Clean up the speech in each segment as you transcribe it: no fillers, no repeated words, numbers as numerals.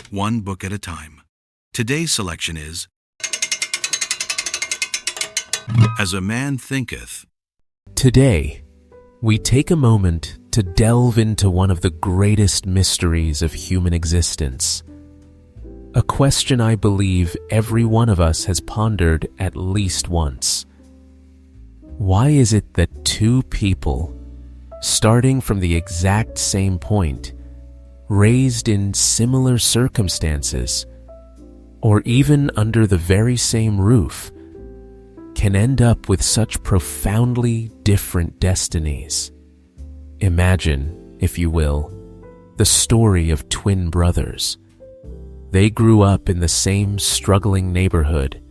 One book at a time. Today's selection is As a Man Thinketh. Today, we take a moment to delve into one of the greatest mysteries of human existence. A question I believe every one of us has pondered at least once. Why is it that two people, starting from the exact same point, raised in similar circumstances, or even under the very same roof, can end up with such profoundly different destinies? Imagine, if you will, the story of twin brothers. They grew up in the same struggling neighborhood,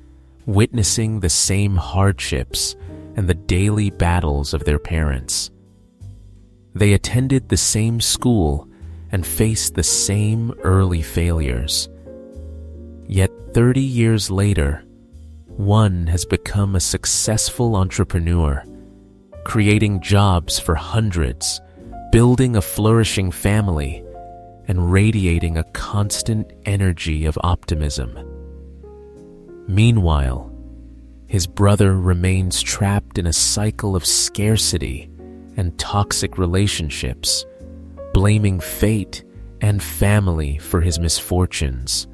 witnessing the same hardships and the daily battles of their parents. They attended the same school and faced the same early failures. Yet 30 years later, one has become a successful entrepreneur, creating jobs for hundreds, building a flourishing family, and radiating a constant energy of optimism. Meanwhile, his brother remains trapped in a cycle of scarcity and toxic relationships, blaming fate and family for his misfortunes,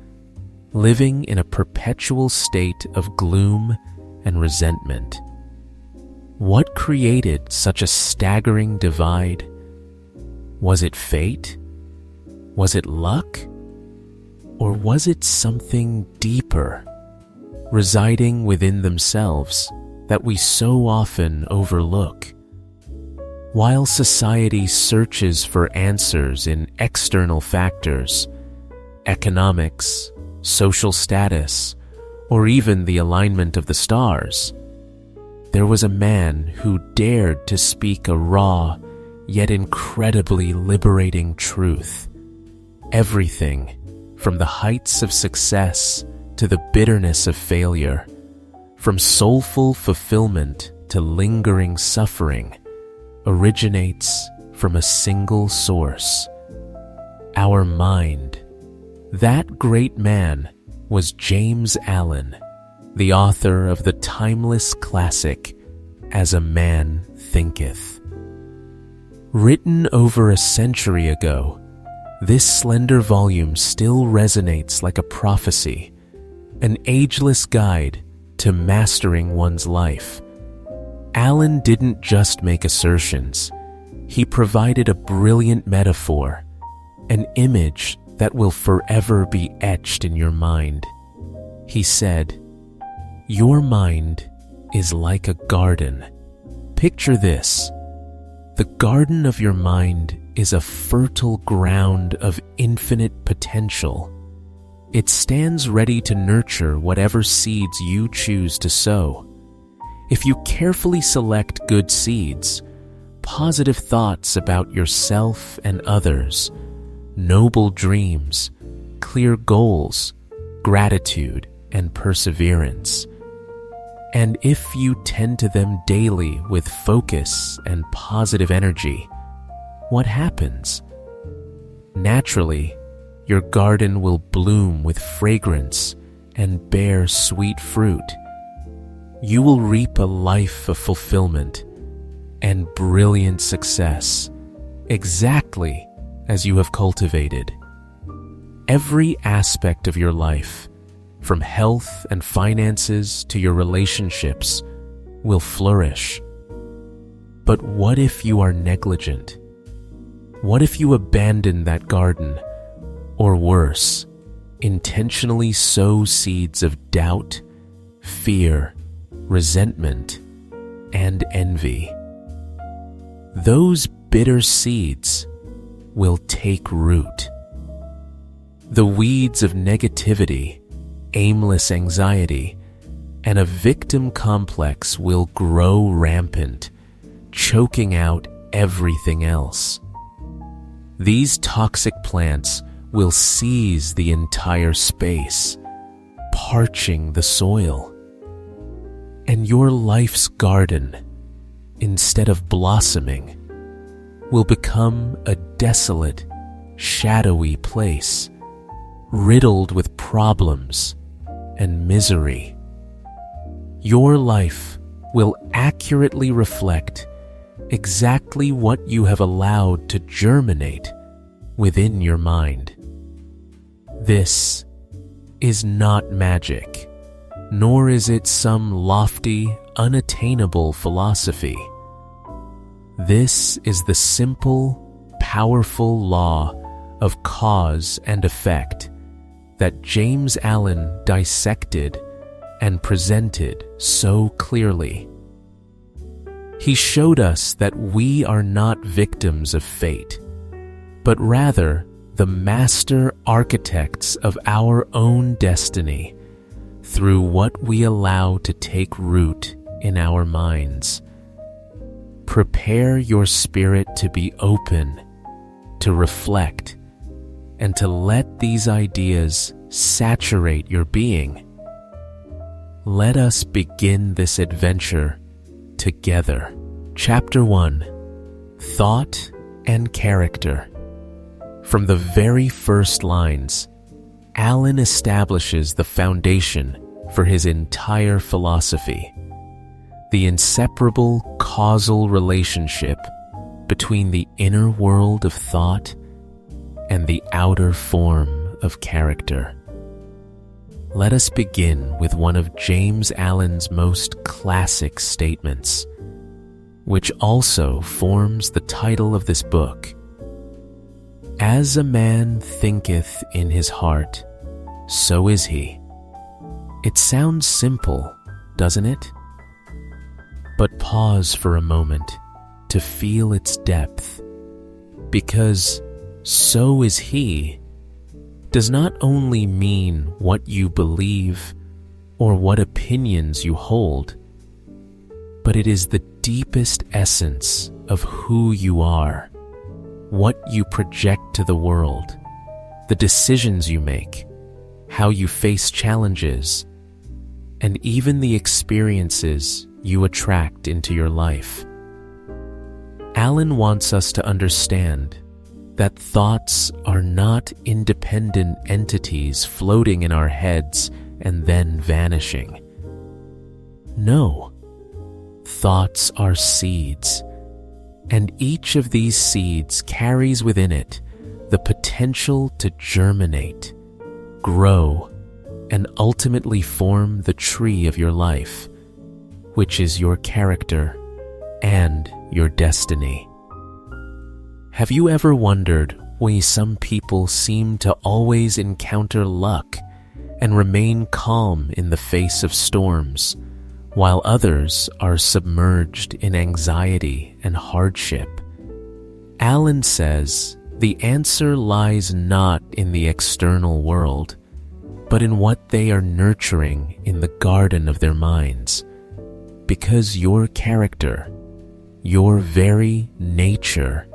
living in a perpetual state of gloom and resentment. What created such a staggering divide? Was it fate? Was it luck? Or was it something deeper, residing within themselves, that we so often overlook? While society searches for answers in external factors, economics, social status, or even the alignment of the stars, there was a man who dared to speak a raw, yet incredibly liberating truth. Everything, from the heights of success to the bitterness of failure, from soulful fulfillment to lingering suffering, originates from a single source: our mind. That great man was James Allen, the author of the timeless classic, As a Man Thinketh. Written over a century ago, this slender volume still resonates like a prophecy, an ageless guide to mastering one's life. Allen didn't just make assertions. He provided a brilliant metaphor, an image that will forever be etched in your mind. He said, "Your mind is like a garden. Picture this. The garden of your mind is a fertile ground of infinite potential. It stands ready to nurture whatever seeds you choose to sow. If you carefully select good seeds, positive thoughts about yourself and others, noble dreams, clear goals, gratitude, and perseverance, and if you tend to them daily with focus and positive energy, what happens? Naturally, your garden will bloom with fragrance and bear sweet fruit. You will reap a life of fulfillment and brilliant success, exactly as you have cultivated. Every aspect of your life, from health and finances to your relationships, will flourish. But what if you are negligent? What if you abandon that garden, or worse, intentionally sow seeds of doubt, fear, resentment, and envy? Those bitter seeds will take root. The weeds of negativity, aimless anxiety, and a victim complex will grow rampant, choking out everything else. These toxic plants will seize the entire space, parching the soil. And your life's garden, instead of blossoming, will become a desolate, shadowy place, riddled with problems and misery. Your life will accurately reflect exactly what you have allowed to germinate within your mind. This is not magic, nor is it some lofty, unattainable philosophy. This is the simple, powerful law of cause and effect that James Allen dissected and presented so clearly. He showed us that we are not victims of fate, but rather the master architects of our own destiny through what we allow to take root in our minds. Prepare your spirit to be open, to reflect, and to let these ideas saturate your being. Let us begin this adventure together. Chapter 1: Thought and Character. From the very first lines, Allen establishes the foundation for his entire philosophy: the inseparable causal relationship between the inner world of thought and the outer form of character. Let us begin with one of James Allen's most classic statements, which also forms the title of this book. As a man thinketh in his heart, so is he. It sounds simple, doesn't it? But pause for a moment to feel its depth, because so is he does not only mean what you believe or what opinions you hold, but it is the deepest essence of who you are, what you project to the world, the decisions you make, how you face challenges, and even the experiences you attract into your life. Allen wants us to understand that thoughts are not independent entities floating in our heads and then vanishing. No, thoughts are seeds, and each of these seeds carries within it the potential to germinate, grow, and ultimately form the tree of your life, which is your character and your destiny. Have you ever wondered why some people seem to always encounter luck and remain calm in the face of storms, while others are submerged in anxiety and hardship? Allen says the answer lies not in the external world, but in what they are nurturing in the garden of their minds, because your character, your very nature,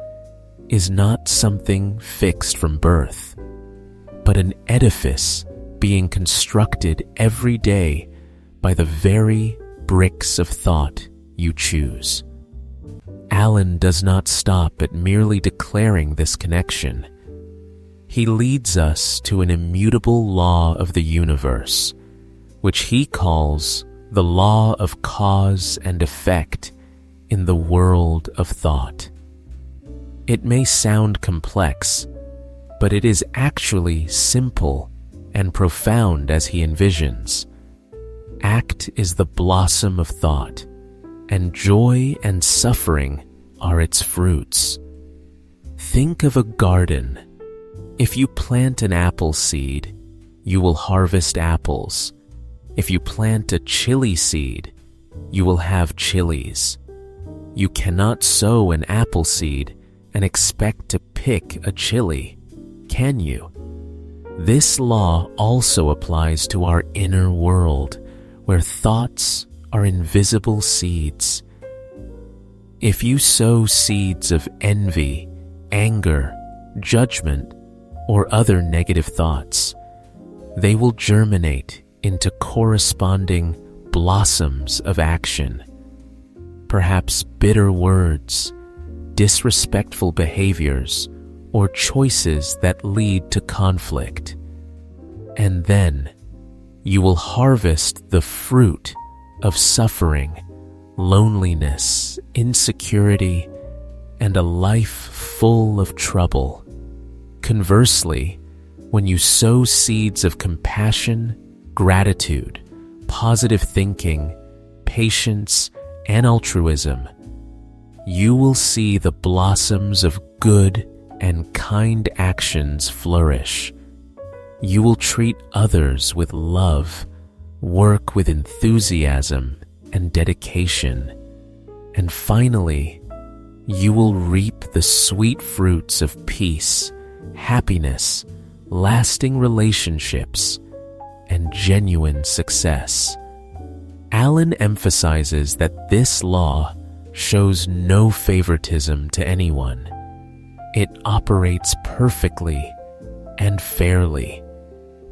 is not something fixed from birth, but an edifice being constructed every day by the very bricks of thought you choose. Allen does not stop at merely declaring this connection. He leads us to an immutable law of the universe, which he calls the law of cause and effect in the world of thought. It may sound complex, but it is actually simple and profound as he envisions. Act is the blossom of thought, and joy and suffering are its fruits. Think of a garden. If you plant an apple seed, you will harvest apples. If you plant a chili seed, you will have chilies. You cannot sow an apple seed and expect to pick a chili, can you? This law also applies to our inner world, where thoughts are invisible seeds. If you sow seeds of envy, anger, judgment, or other negative thoughts, they will germinate into corresponding blossoms of action. Perhaps bitter words, disrespectful behaviors, or choices that lead to conflict. And then you will harvest the fruit of suffering, loneliness, insecurity, and a life full of trouble. Conversely, when you sow seeds of compassion, gratitude, positive thinking, patience, and altruism, you will see the blossoms of good and kind actions flourish. You will treat others with love, work with enthusiasm and dedication, and finally, you will reap the sweet fruits of peace, happiness, lasting relationships, and genuine success. Allen emphasizes that this law shows no favoritism to anyone. It operates perfectly and fairly,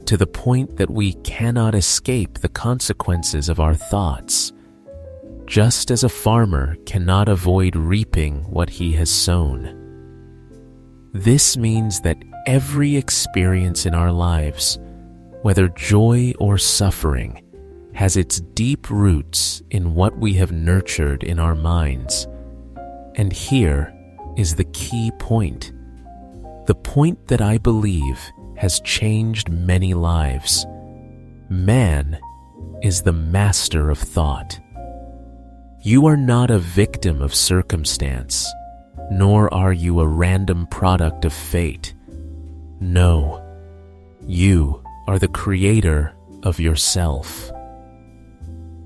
to the point that we cannot escape the consequences of our thoughts, just as a farmer cannot avoid reaping what he has sown. This means that every experience in our lives, whether joy or suffering, has its deep roots in what we have nurtured in our minds. And here is the key point, the point that I believe has changed many lives. Man is the master of thought. You are not a victim of circumstance, nor are you a random product of fate. No, you are the creator of yourself.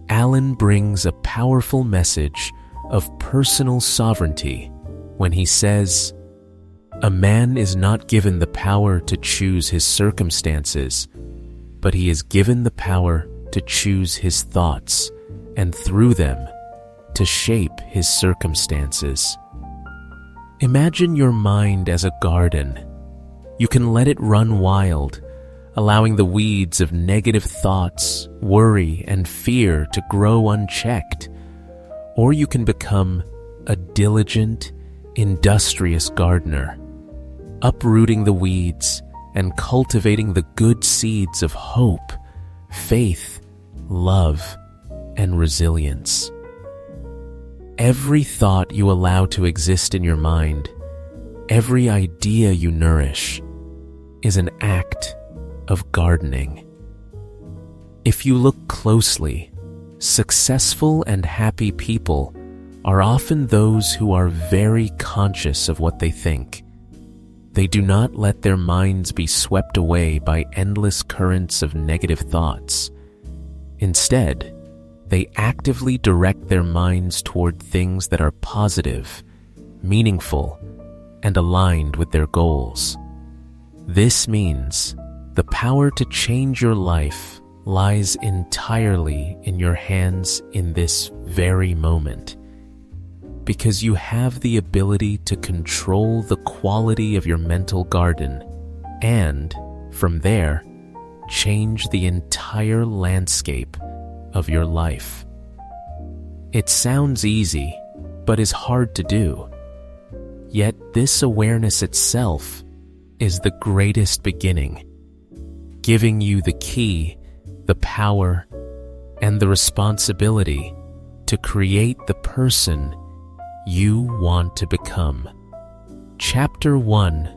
Allen brings a powerful message of personal sovereignty when he says, "A man is not given the power to choose his circumstances, but he is given the power to choose his thoughts, and through them, to shape his circumstances." Imagine your mind as a garden. You can let it run wild, allowing the weeds of negative thoughts, worry, and fear to grow unchecked. Or you can become a diligent, industrious gardener, uprooting the weeds and cultivating the good seeds of hope, faith, love, and resilience. Every thought you allow to exist in your mind, every idea you nourish, is an act of gardening. If you look closely, successful and happy people are often those who are very conscious of what they think. They do not let their minds be swept away by endless currents of negative thoughts. Instead, they actively direct their minds toward things that are positive, meaningful, and aligned with their goals. This means the power to change your life lies entirely in your hands in this very moment, because you have the ability to control the quality of your mental garden and, from there, change the entire landscape of your life. It sounds easy, but is hard to do. Yet this awareness itself is the greatest beginning, giving you the key, the power, and the responsibility to create the person you want to become. Chapter 1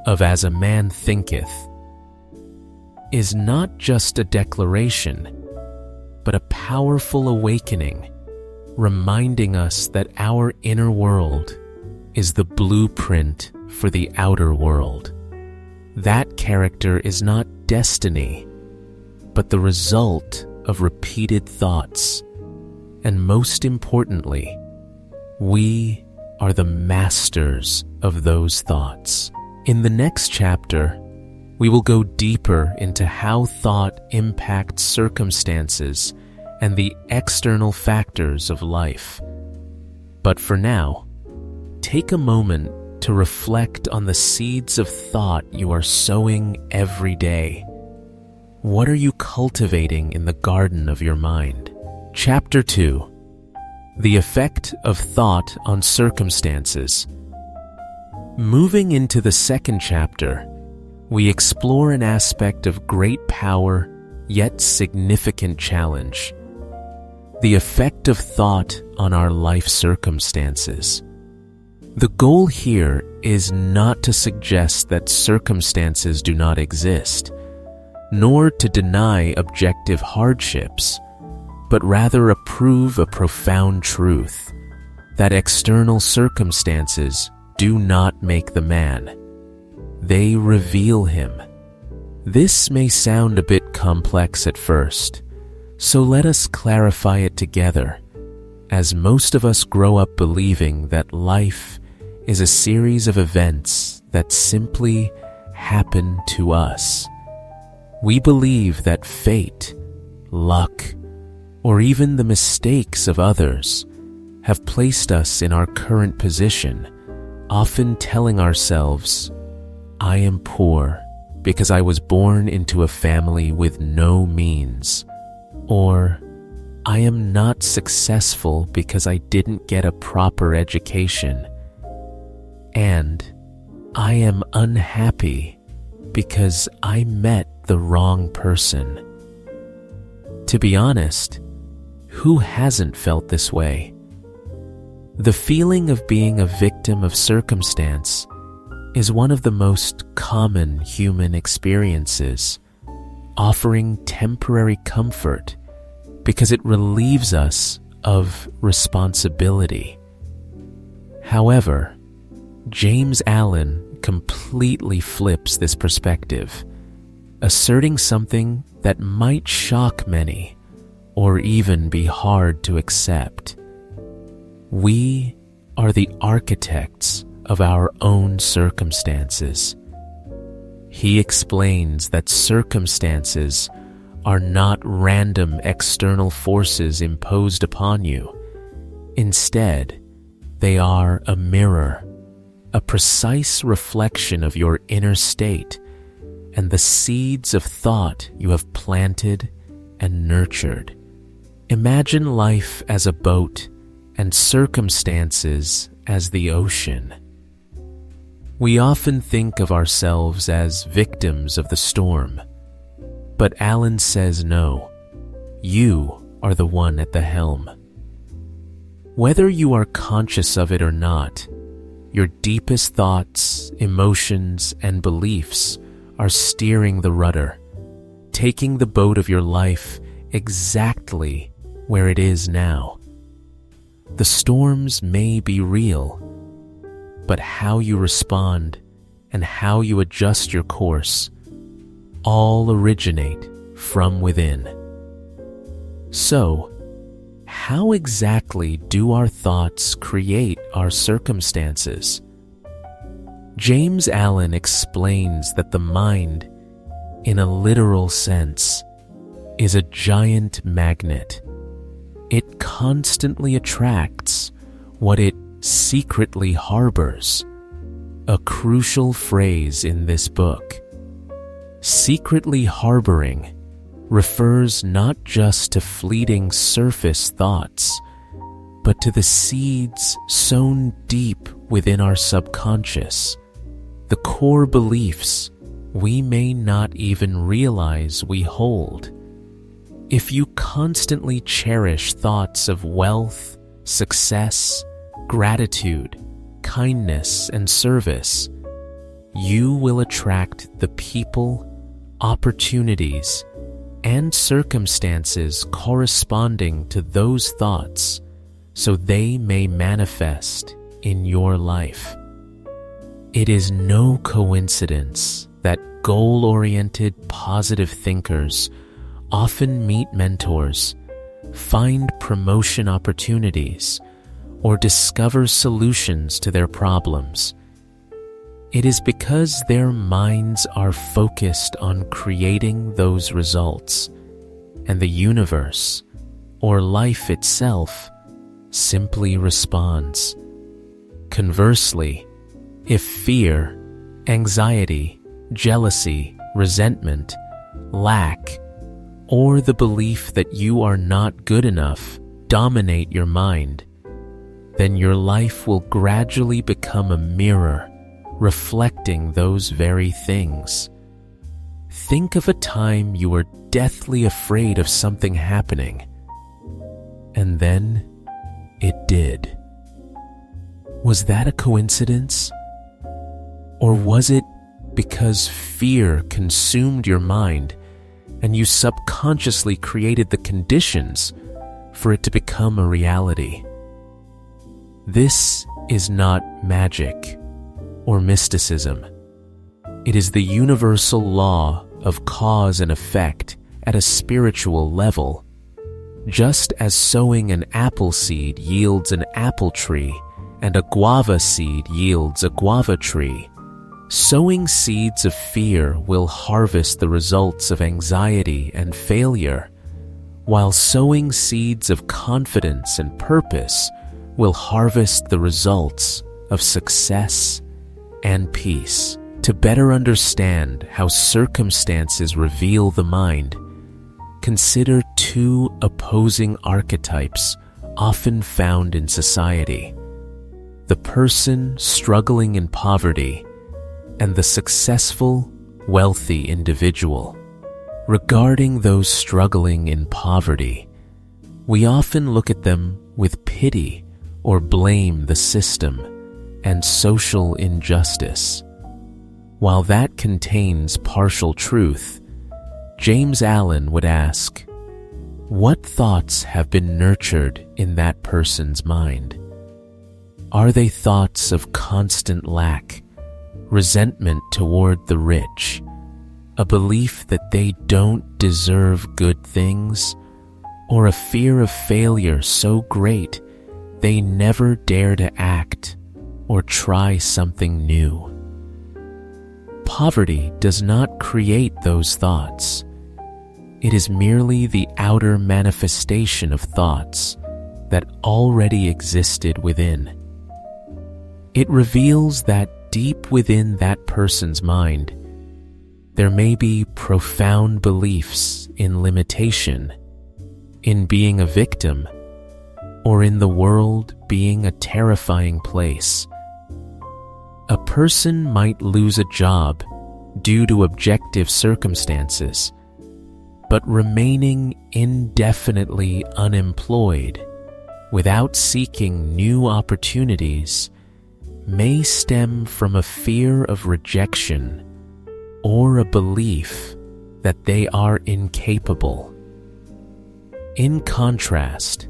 of As a Man Thinketh is not just a declaration, but a powerful awakening, reminding us that our inner world is the blueprint for the outer world. That character is not destiny, but the result of repeated thoughts. And most importantly, we are the masters of those thoughts. In the next chapter, we will go deeper into how thought impacts circumstances and the external factors of life. But for now, take a moment to reflect on the seeds of thought you are sowing every day. What are you cultivating in the garden of your mind? Chapter 2: The Effect of Thought on Circumstances. Moving into the second chapter, we explore an aspect of great power yet significant challenge: the effect of thought on our life circumstances. The goal here is not to suggest that circumstances do not exist, nor to deny objective hardships, but rather approve a profound truth: that external circumstances do not make the man. They reveal him. This may sound a bit complex at first, so let us clarify it together, as most of us grow up believing that life is a series of events that simply happen to us. We believe that fate, luck, or even the mistakes of others have placed us in our current position, often telling ourselves, "I am poor because I was born into a family with no means," or "I am not successful because I didn't get a proper education," and "I am unhappy because I met the wrong person." To be honest, who hasn't felt this way? The feeling of being a victim of circumstance is one of the most common human experiences, offering temporary comfort because it relieves us of responsibility. However, James Allen completely flips this perspective, asserting something that might shock many or even be hard to accept. We are the architects of our own circumstances. He explains that circumstances are not random external forces imposed upon you. Instead, they are a mirror, a precise reflection of your inner state and the seeds of thought you have planted and nurtured. Imagine life as a boat and circumstances as the ocean. We often think of ourselves as victims of the storm, but Allen says no, you are the one at the helm. Whether you are conscious of it or not, your deepest thoughts, emotions, and beliefs are steering the rudder, taking the boat of your life exactly where it is now. The storms may be real, but how you respond and how you adjust your course all originate from within. So, how exactly do our thoughts create our circumstances? James Allen explains that the mind, in a literal sense, is a giant magnet. It constantly attracts what it secretly harbors, a crucial phrase in this book. Secretly harboring refers not just to fleeting surface thoughts, but to the seeds sown deep within our subconscious, the core beliefs we may not even realize we hold. If you constantly cherish thoughts of wealth, success, gratitude, kindness, and service, you will attract the people, opportunities, and circumstances corresponding to those thoughts, so they may manifest in your life. It is no coincidence that goal-oriented positive thinkers often meet mentors, find promotion opportunities, or discover solutions to their problems. It is because their minds are focused on creating those results, and the universe, or life itself, simply responds. Conversely, if fear, anxiety, jealousy, resentment, lack, or the belief that you are not good enough dominate your mind, then your life will gradually become a mirror reflecting those very things. Think of a time you were deathly afraid of something happening, and then it did. Was that a coincidence? Or was it because fear consumed your mind and you subconsciously created the conditions for it to become a reality? This is not magic or mysticism. It is the universal law of cause and effect at a spiritual level. Just as sowing an apple seed yields an apple tree and a guava seed yields a guava tree, sowing seeds of fear will harvest the results of anxiety and failure, while sowing seeds of confidence and purpose will harvest the results of success and peace. To better understand how circumstances reveal the mind, consider two opposing archetypes often found in society: the person struggling in poverty and the successful, wealthy individual. Regarding those struggling in poverty, we often look at them with pity or blame the system and social injustice. While that contains partial truth, James Allen would ask, what thoughts have been nurtured in that person's mind? Are they thoughts of constant lack, resentment toward the rich, a belief that they don't deserve good things, or a fear of failure so great they never dare to act or try something new? Poverty does not create those thoughts. It is merely the outer manifestation of thoughts that already existed within. It reveals that deep within that person's mind, there may be profound beliefs in limitation, in being a victim, or in the world being a terrifying place. A person might lose a job due to objective circumstances, but remaining indefinitely unemployed without seeking new opportunities may stem from a fear of rejection or a belief that they are incapable. In contrast,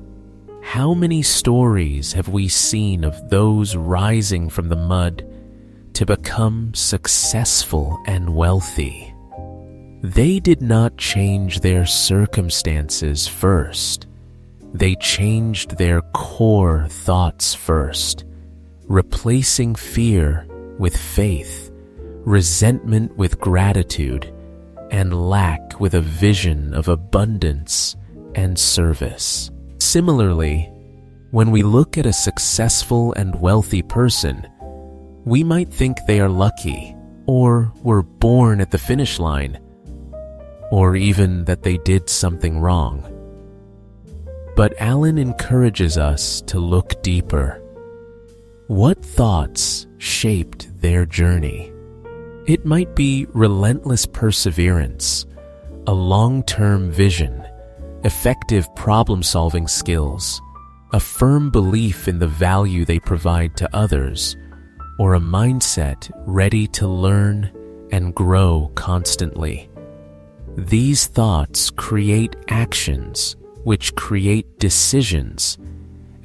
how many stories have we seen of those rising from the mud to become successful and wealthy? They did not change their circumstances first. They changed their core thoughts first, replacing fear with faith, resentment with gratitude, and lack with a vision of abundance and service. Similarly, when we look at a successful and wealthy person, we might think they are lucky, or were born at the finish line, or even that they did something wrong. But Allen encourages us to look deeper. What thoughts shaped their journey? It might be relentless perseverance, a long-term vision, effective problem-solving skills, a firm belief in the value they provide to others, or a mindset ready to learn and grow constantly. These thoughts create actions which create decisions,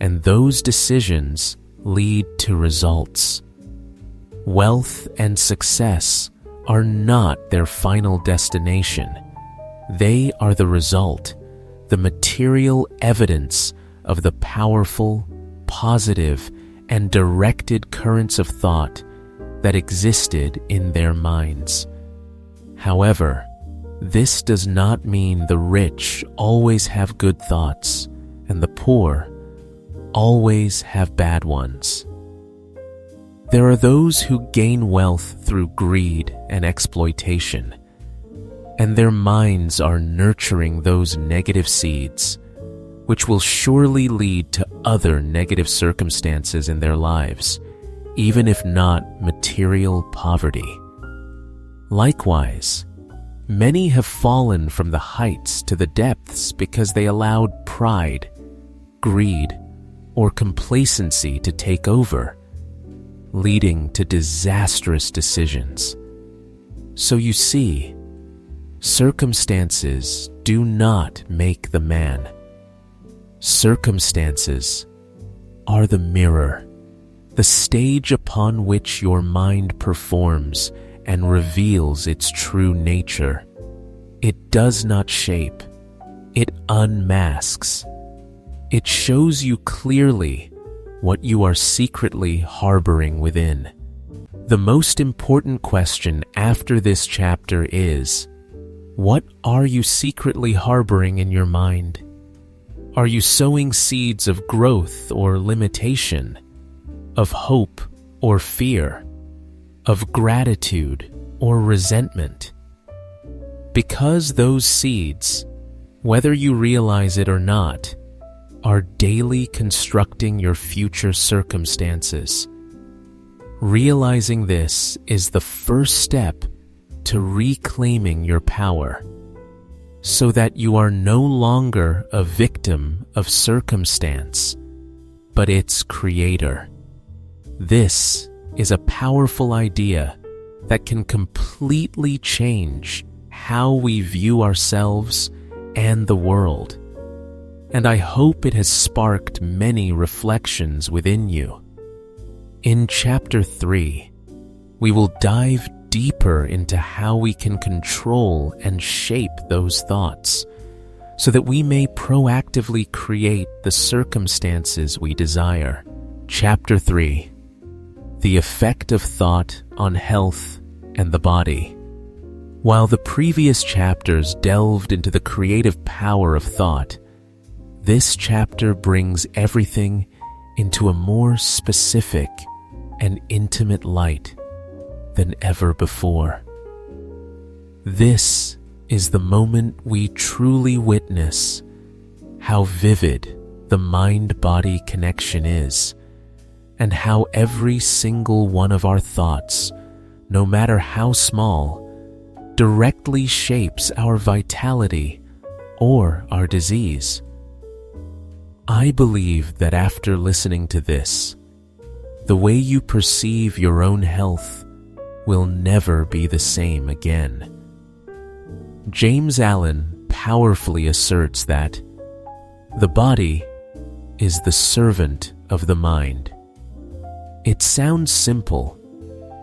and those decisions lead to results. Wealth and success are not their final destination. They are the result, the material evidence of the powerful, positive, and directed currents of thought that existed in their minds. However, this does not mean the rich always have good thoughts and the poor always have bad ones. There are those who gain wealth through greed and exploitation, and their minds are nurturing those negative seeds, which will surely lead to other negative circumstances in their lives, even if not material poverty. Likewise, many have fallen from the heights to the depths because they allowed pride, greed, or complacency to take over, leading to disastrous decisions. So you see, circumstances do not make the man. Circumstances are the mirror, the stage upon which your mind performs and reveals its true nature. It does not shape, it unmasks. It shows you clearly what you are secretly harboring within. The most important question after this chapter is, what are you secretly harboring in your mind? Are you sowing seeds of growth or limitation, of hope or fear, of gratitude or resentment? Because those seeds, whether you realize it or not, are daily constructing your future circumstances. Realizing this is the first step to reclaiming your power, so that you are no longer a victim of circumstance, but its creator. This is a powerful idea that can completely change how we view ourselves and the world. And I hope it has sparked many reflections within you. In Chapter 3, we will dive deeper into how we can control and shape those thoughts, so that we may proactively create the circumstances we desire. Chapter 3. The effect of thought on health and the body. While the previous chapters delved into the creative power of thought, this chapter brings everything into a more specific and intimate light than ever before. This is the moment we truly witness how vivid the mind-body connection is, and how every single one of our thoughts, no matter how small, directly shapes our vitality or our disease. I believe that after listening to this, the way you perceive your own health will never be the same again. James Allen powerfully asserts that the body is the servant of the mind. It sounds simple,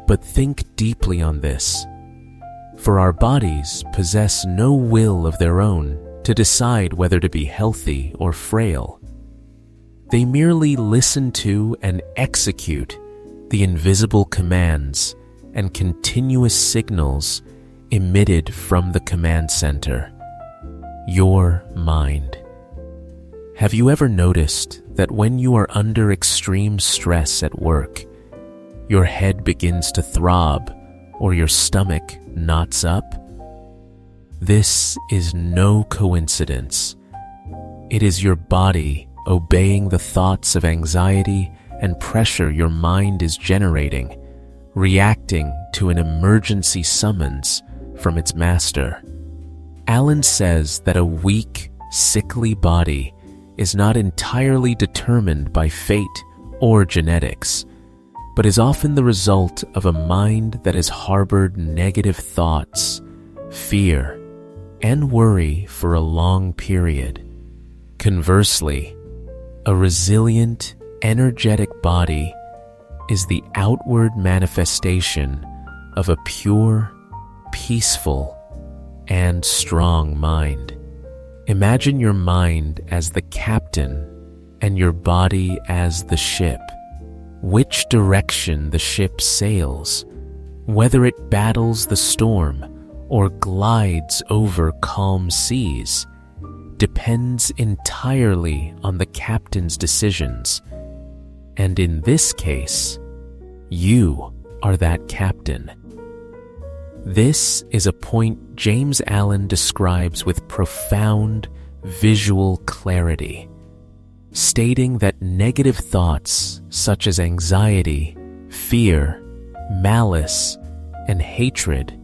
but think deeply on this. For our bodies possess no will of their own to decide whether to be healthy or frail. They merely listen to and execute the invisible commands and continuous signals emitted from the command center, your mind. Have you ever noticed that when you are under extreme stress at work, your head begins to throb or your stomach knots up? This is no coincidence. It is your body obeying the thoughts of anxiety and pressure your mind is generating, reacting to an emergency summons from its master. Allen says that a weak, sickly body is not entirely determined by fate or genetics, but is often the result of a mind that has harbored negative thoughts, fear, and worry for a long period. Conversely, a resilient, energetic body is the outward manifestation of a pure, peaceful, and strong mind. Imagine your mind as the captain and your body as the ship. Which direction the ship sails, whether it battles the storm or glides over calm seas, depends entirely on the captain's decisions. And in this case, you are that captain. This is a point James Allen describes with profound visual clarity, stating that negative thoughts such as anxiety, fear, malice, and hatred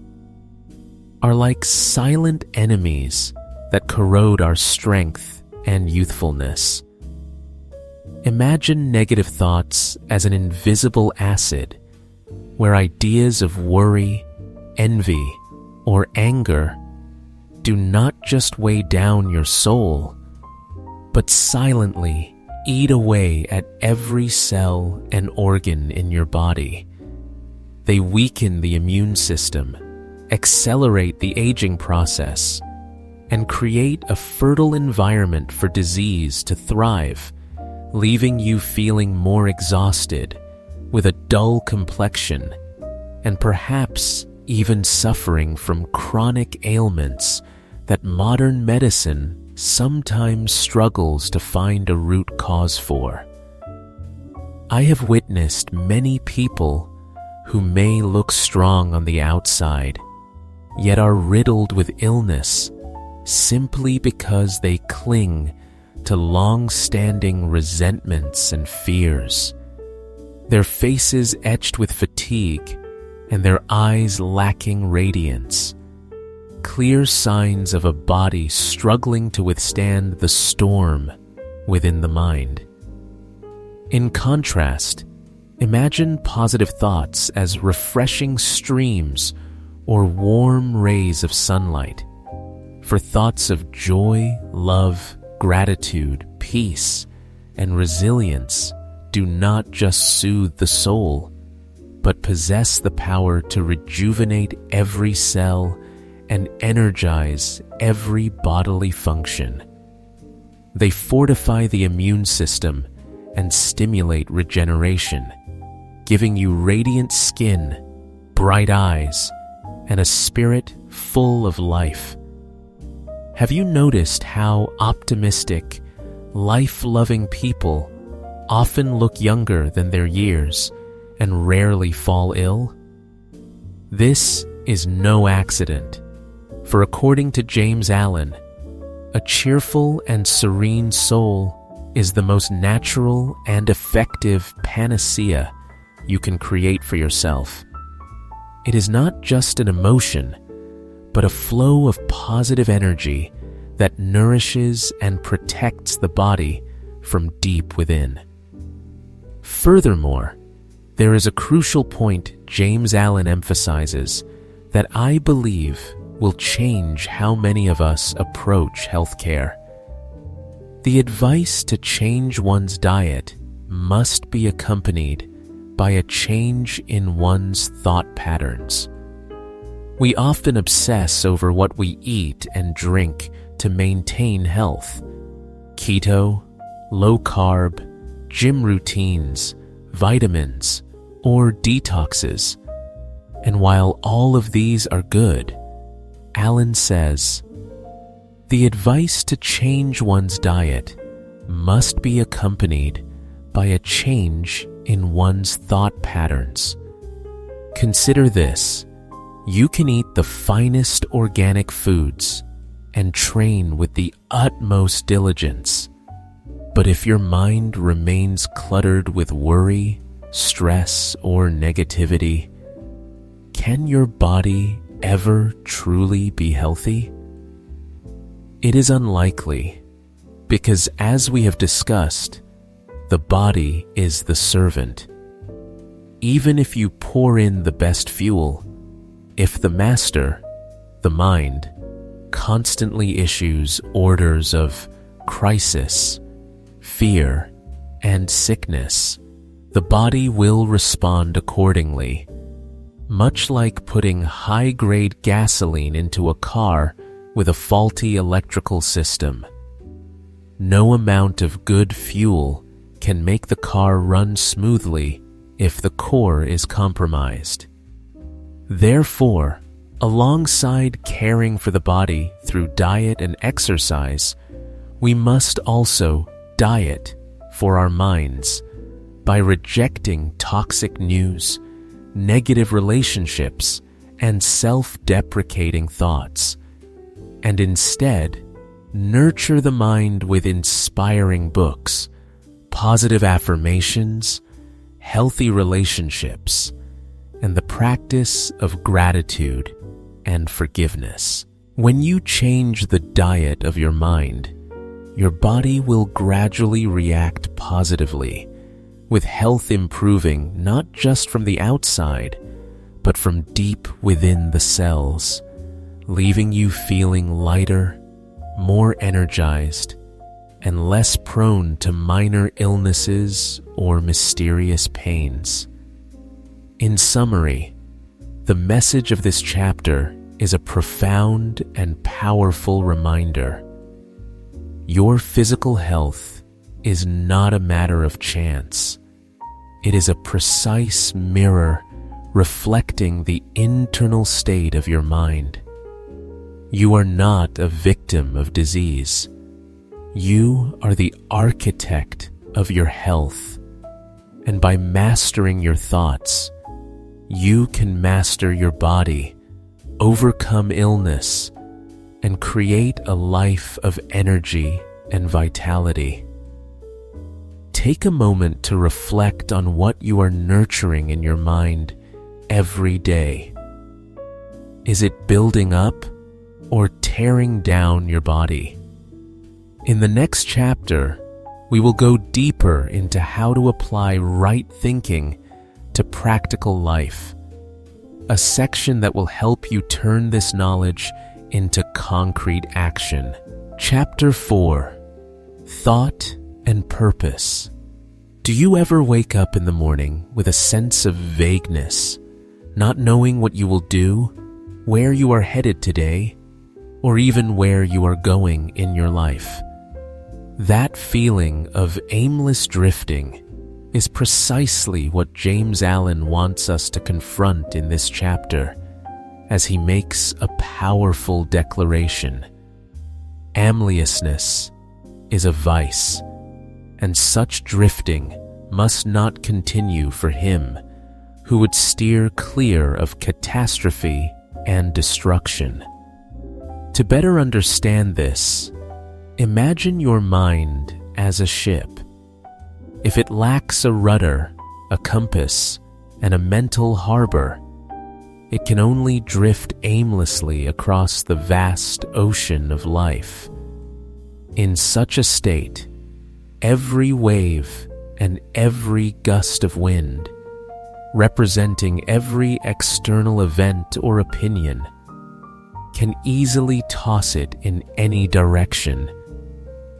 are like silent enemies that corrode our strength and youthfulness. Imagine negative thoughts as an invisible acid where ideas of worry, envy, or anger do not just weigh down your soul, but silently eat away at every cell and organ in your body. They weaken the immune system, accelerate the aging process, and create a fertile environment for disease to thrive, leaving you feeling more exhausted, with a dull complexion, and perhaps even suffering from chronic ailments that modern medicine sometimes struggles to find a root cause for. I have witnessed many people who may look strong on the outside, yet are riddled with illness simply because they cling to long-standing resentments and fears, their faces etched with fatigue and their eyes lacking radiance, clear signs of a body struggling to withstand the storm within the mind. In contrast, imagine positive thoughts as refreshing streams or warm rays of sunlight. For thoughts of joy, love, gratitude, peace, and resilience do not just soothe the soul, but possess the power to rejuvenate every cell and energize every bodily function. They fortify the immune system and stimulate regeneration, giving you radiant skin, bright eyes, and a spirit full of life. Have you noticed how optimistic, life-loving people often look younger than their years and rarely fall ill? This is no accident, for according to James Allen, a cheerful and serene soul is the most natural and effective panacea you can create for yourself. It is not just an emotion, but a flow of positive energy that nourishes and protects the body from deep within. Furthermore, there is a crucial point James Allen emphasizes that I believe will change how many of us approach healthcare. The advice to change one's diet must be accompanied by a change in one's thought patterns. We often obsess over what we eat and drink to maintain health. Keto, low carb, gym routines, vitamins, or detoxes. And while all of these are good, Allen says, the advice to change one's diet must be accompanied by a change in one's thought patterns. Consider this. You can eat the finest organic foods and train with the utmost diligence. But if your mind remains cluttered with worry, stress, or negativity, can your body ever truly be healthy? It is unlikely, because as we have discussed, the body is the servant. Even if you pour in the best fuel, if the master, the mind, constantly issues orders of crisis, fear, and sickness, the body will respond accordingly, much like putting high-grade gasoline into a car with a faulty electrical system. No amount of good fuel can make the car run smoothly if the core is compromised. Therefore, alongside caring for the body through diet and exercise, we must also diet for our minds by rejecting toxic news, negative relationships, and self-deprecating thoughts, and instead nurture the mind with inspiring books, positive affirmations, healthy relationships, and the practice of gratitude and forgiveness. When you change the diet of your mind, your body will gradually react positively, with health improving not just from the outside, but from deep within the cells, leaving you feeling lighter, more energized, and less prone to minor illnesses or mysterious pains. In summary, the message of this chapter is a profound and powerful reminder. Your physical health is not a matter of chance. It is a precise mirror reflecting the internal state of your mind. You are not a victim of disease. You are the architect of your health, and by mastering your thoughts, you can master your body, overcome illness, and create a life of energy and vitality. Take a moment to reflect on what you are nurturing in your mind every day. Is it building up or tearing down your body? In the next chapter, we will go deeper into how to apply right thinking to practical life, a section that will help you turn this knowledge into concrete action. Chapter 4: Thought and Purpose. Do you ever wake up in the morning with a sense of vagueness, not knowing what you will do, where you are headed today, or even where you are going in your life? That feeling of aimless drifting is precisely what James Allen wants us to confront in this chapter, as he makes a powerful declaration. Aimlessness is a vice, and such drifting must not continue for him who would steer clear of catastrophe and destruction. To better understand this, imagine your mind as a ship. If it lacks a rudder, a compass, and a mental harbor, it can only drift aimlessly across the vast ocean of life. In such a state, every wave and every gust of wind, representing every external event or opinion, can easily toss it in any direction,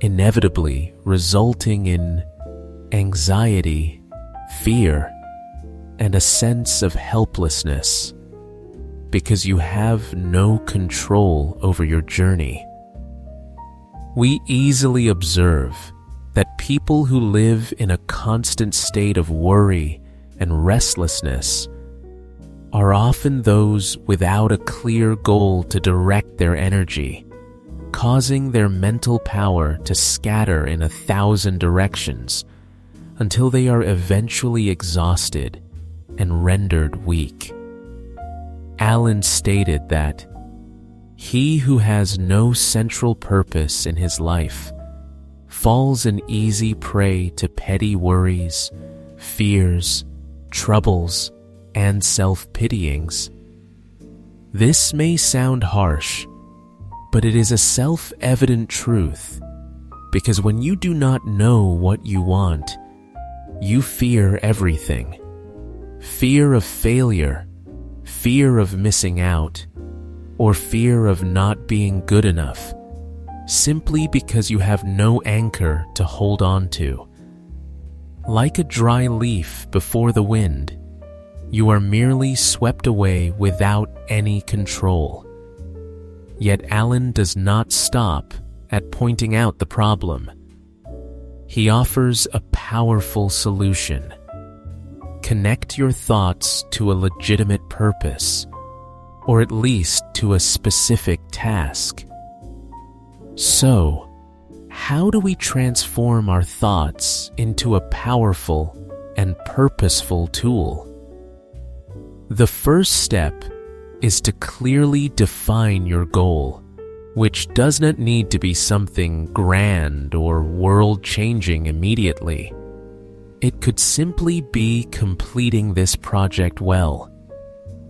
inevitably resulting in anxiety, fear, and a sense of helplessness, because you have no control over your journey. We easily observe that people who live in a constant state of worry and restlessness are often those without a clear goal to direct their energy, causing their mental power to scatter in 1,000 directions until they are eventually exhausted and rendered weak. Allen stated that he who has no central purpose in his life falls an easy prey to petty worries, fears, troubles, and self-pityings. This may sound harsh, but it is a self-evident truth, because when you do not know what you want, you fear everything. Fear of failure, fear of missing out, or fear of not being good enough, simply because you have no anchor to hold on to. Like a dry leaf before the wind, you are merely swept away without any control. Yet Allen does not stop at pointing out the problem. He offers a powerful solution. Connect your thoughts to a legitimate purpose, or at least to a specific task. So, how do we transform our thoughts into a powerful and purposeful tool? The first step is to clearly define your goal, which does not need to be something grand or world-changing immediately. it could simply be completing this project well,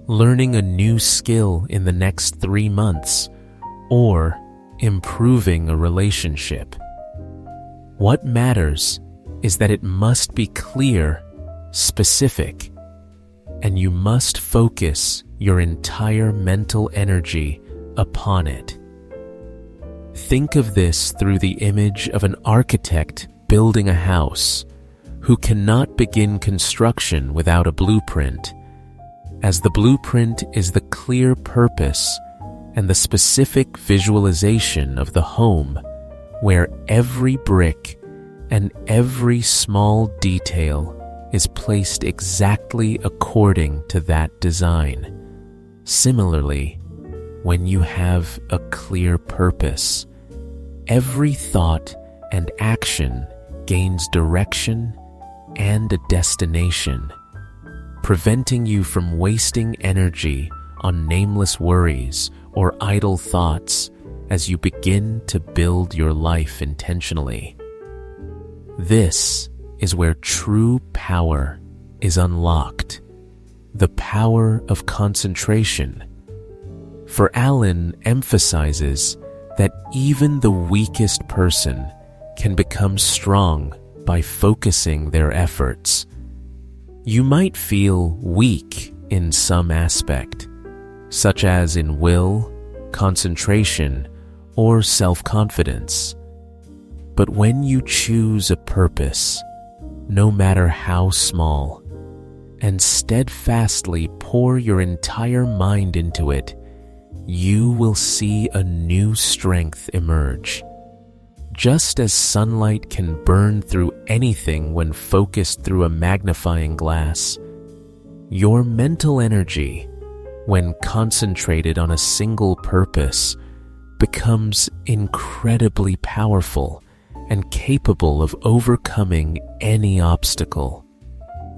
learning a new skill in the next 3 months, or improving a relationship. What matters is that it must be clear, specific, and you must focus your entire mental energy upon it. Think of this through the image of an architect building a house who cannot begin construction without a blueprint, as the blueprint is the clear purpose and the specific visualization of the home where every brick and every small detail is placed exactly according to that design. Similarly, when you have a clear purpose, every thought and action gains direction and a destination, preventing you from wasting energy on nameless worries or idle thoughts as you begin to build your life intentionally. This is where true power is unlocked, the power of concentration. For Alan emphasizes that even the weakest person can become strong by focusing their efforts. You might feel weak in some aspect, such as in will, concentration, or self-confidence. But when you choose a purpose, no matter how small, and steadfastly pour your entire mind into it, you will see a new strength emerge. Just as sunlight can burn through anything when focused through a magnifying glass, your mental energy, when concentrated on a single purpose, becomes incredibly powerful and capable of overcoming any obstacle.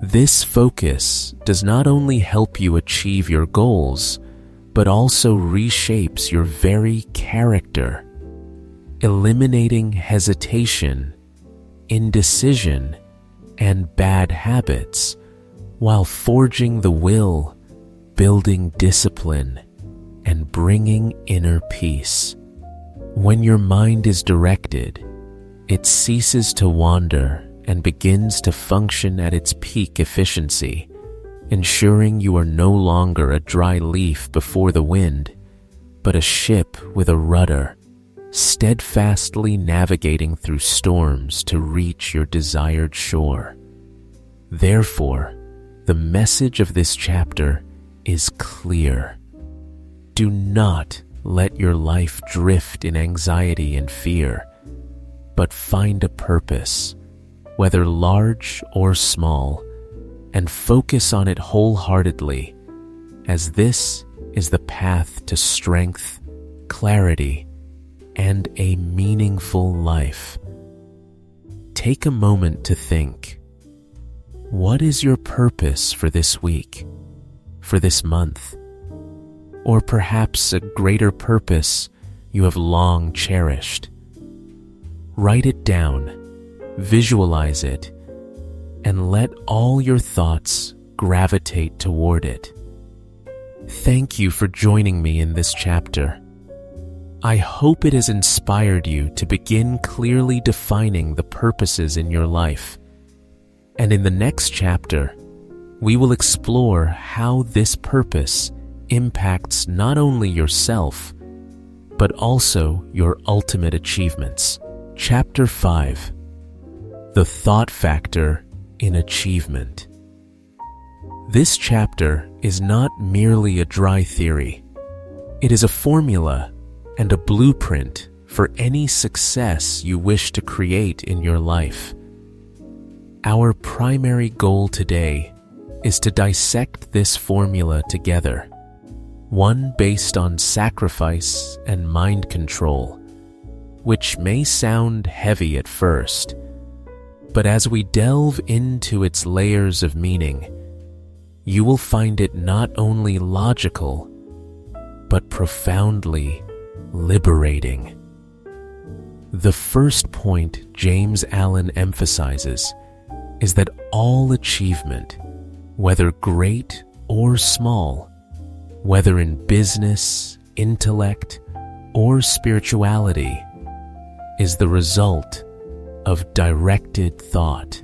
This focus does not only help you achieve your goals, but also reshapes your very character, eliminating hesitation, indecision, and bad habits, while forging the will, building discipline, and bringing inner peace. When your mind is directed, it ceases to wander and begins to function at its peak efficiency, ensuring you are no longer a dry leaf before the wind, but a ship with a rudder, steadfastly navigating through storms to reach your desired shore. Therefore, the message of this chapter is clear. Do not let your life drift in anxiety and fear, but find a purpose, whether large or small, and focus on it wholeheartedly, as this is the path to strength, clarity, and a meaningful life. Take a moment to think. What is your purpose for this week, for this month, or perhaps a greater purpose you have long cherished? Write it down, visualize it, and let all your thoughts gravitate toward it. Thank you for joining me in this chapter. I hope it has inspired you to begin clearly defining the purposes in your life. And in the next chapter, we will explore how this purpose impacts not only yourself, but also your ultimate achievements. Chapter 5: The Thought Factor in Achievement. This chapter is not merely a dry theory. It is a formula and a blueprint for any success you wish to create in your life. Our primary goal today is to dissect this formula together, one based on sacrifice and mind control, which may sound heavy at first, but as we delve into its layers of meaning, you will find it not only logical, but profoundly liberating. The first point James Allen emphasizes is that all achievement, whether great or small, whether in business, intellect, or spirituality, is the result of directed thought.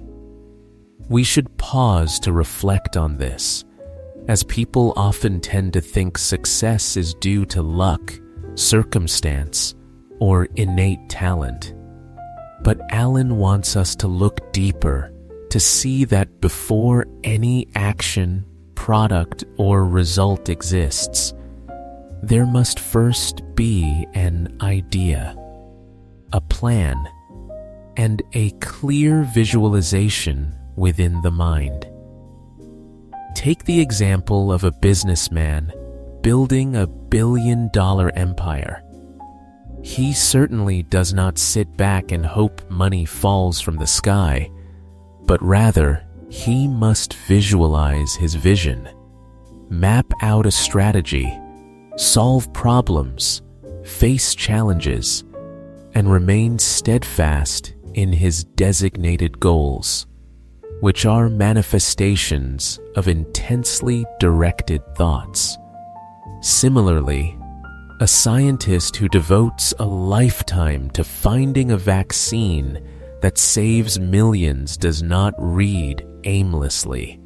We should pause to reflect on this, as people often tend to think success is due to luck, circumstance, or innate talent. But Alan wants us to look deeper to see that before any action, product, or result exists, there must first be an idea, a plan, and a clear visualization within the mind. Take the example of a businessman building a billion-dollar empire. He certainly does not sit back and hope money falls from the sky, but rather he must visualize his vision, map out a strategy, solve problems, face challenges, and remain steadfast in his designated goals, which are manifestations of intensely directed thoughts. Similarly, a scientist who devotes a lifetime to finding a vaccine that saves millions does not read aimlessly.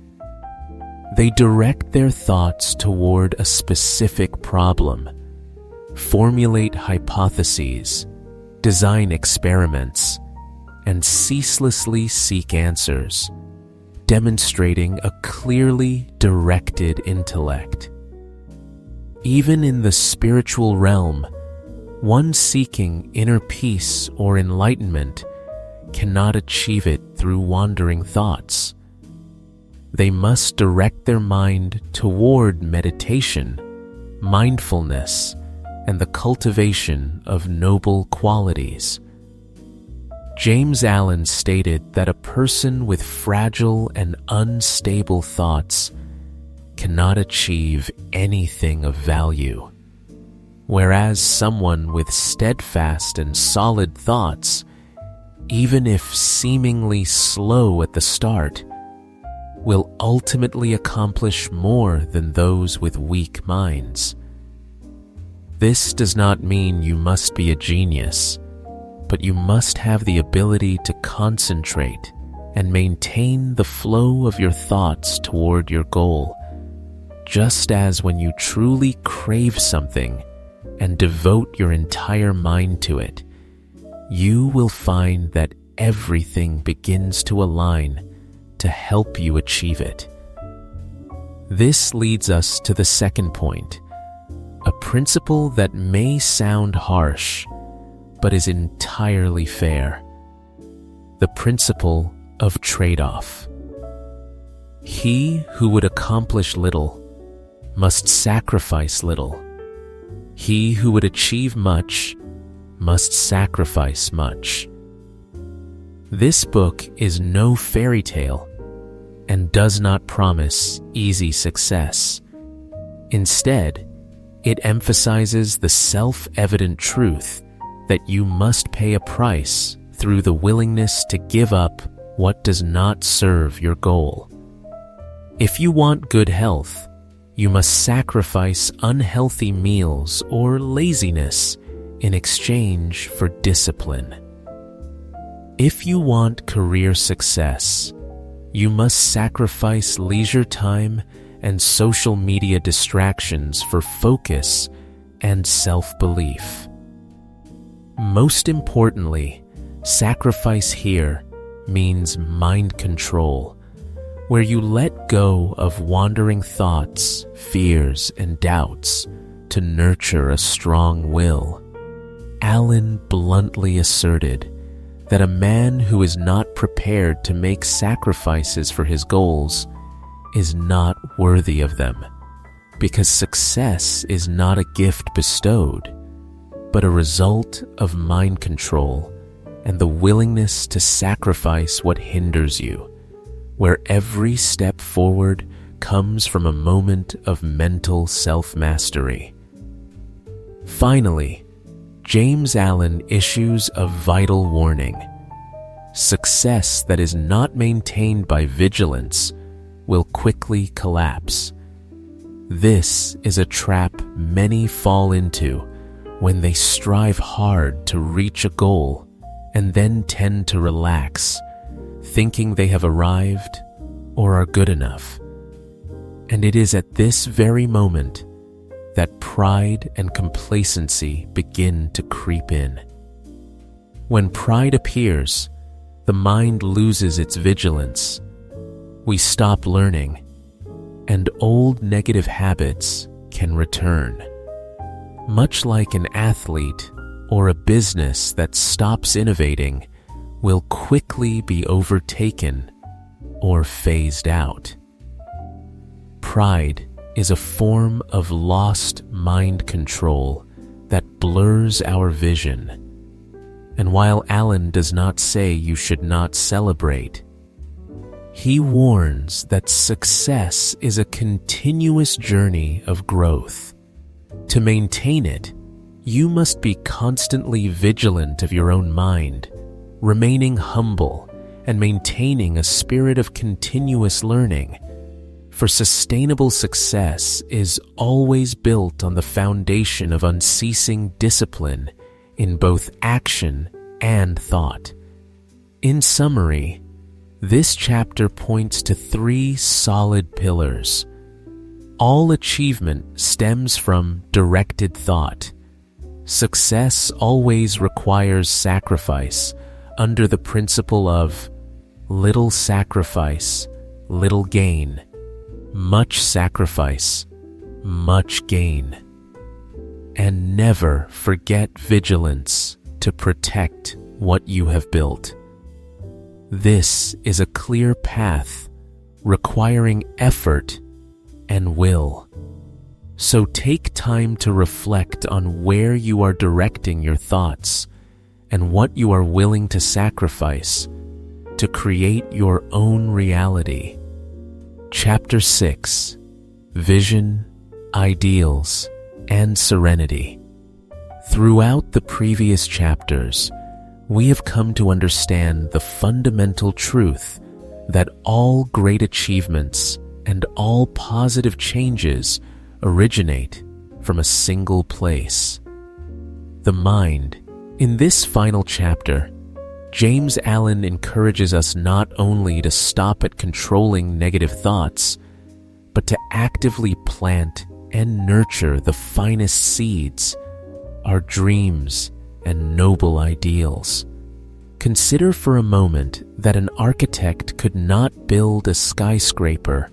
They direct their thoughts toward a specific problem, formulate hypotheses, design experiments, and ceaselessly seek answers, demonstrating a clearly directed intellect. Even in the spiritual realm, one seeking inner peace or enlightenment cannot achieve it through wandering thoughts. They must direct their mind toward meditation, mindfulness, and the cultivation of noble qualities. James Allen stated that a person with fragile and unstable thoughts cannot achieve anything of value, whereas someone with steadfast and solid thoughts, even if seemingly slow at the start, will ultimately accomplish more than those with weak minds. This does not mean you must be a genius, but you must have the ability to concentrate and maintain the flow of your thoughts toward your goal, just as when you truly crave something and devote your entire mind to it, you will find that everything begins to align to help you achieve it. This leads us to the second point, a principle that may sound harsh, but is entirely fair. The principle of trade-off. He who would accomplish little must sacrifice little. He who would achieve much must sacrifice much. This book is no fairy tale and does not promise easy success. Instead, it emphasizes the self-evident truth that you must pay a price through the willingness to give up what does not serve your goal. If you want good health, you must sacrifice unhealthy meals or laziness in exchange for discipline. If you want career success, you must sacrifice leisure time and social media distractions for focus and self-belief. Most importantly, sacrifice here means mind control, where you let go of wandering thoughts, fears, and doubts to nurture a strong will. Allen bluntly asserted that a man who is not prepared to make sacrifices for his goals is not worthy of them, because success is not a gift bestowed, but a result of mind control and the willingness to sacrifice what hinders you, where every step forward comes from a moment of mental self-mastery. Finally, James Allen issues a vital warning. success that is not maintained by vigilance will quickly collapse. This is a trap many fall into when they strive hard to reach a goal and then tend to relax, thinking they have arrived or are good enough. And it is at this very moment that pride and complacency begin to creep in. When pride appears, the mind loses its vigilance. We stop learning, and old negative habits can return. Much like an athlete or a business that stops innovating will quickly be overtaken or phased out. Pride is a form of lost mind control that blurs our vision. And while Allen does not say you should not celebrate, he warns that success is a continuous journey of growth. To maintain it, you must be constantly vigilant of your own mind, remaining humble and maintaining a spirit of continuous learning. For sustainable success is always built on the foundation of unceasing discipline in both action and thought. In summary, this chapter points to 3 solid pillars. All achievement stems from directed thought. Success always requires sacrifice under the principle of little sacrifice, little gain. Much sacrifice, much gain. And never forget vigilance to protect what you have built. This is a clear path requiring effort and will. So take time to reflect on where you are directing your thoughts and what you are willing to sacrifice to create your own reality. Chapter 6: Vision, Ideals, and Serenity. Throughout the previous chapters, we have come to understand the fundamental truth that all great achievements and all positive changes originate from a single place: the mind. In this final chapter, James Allen encourages us not only to stop at controlling negative thoughts, but to actively plant and nurture the finest seeds, our dreams and noble ideals. Consider for a moment that an architect could not build a skyscraper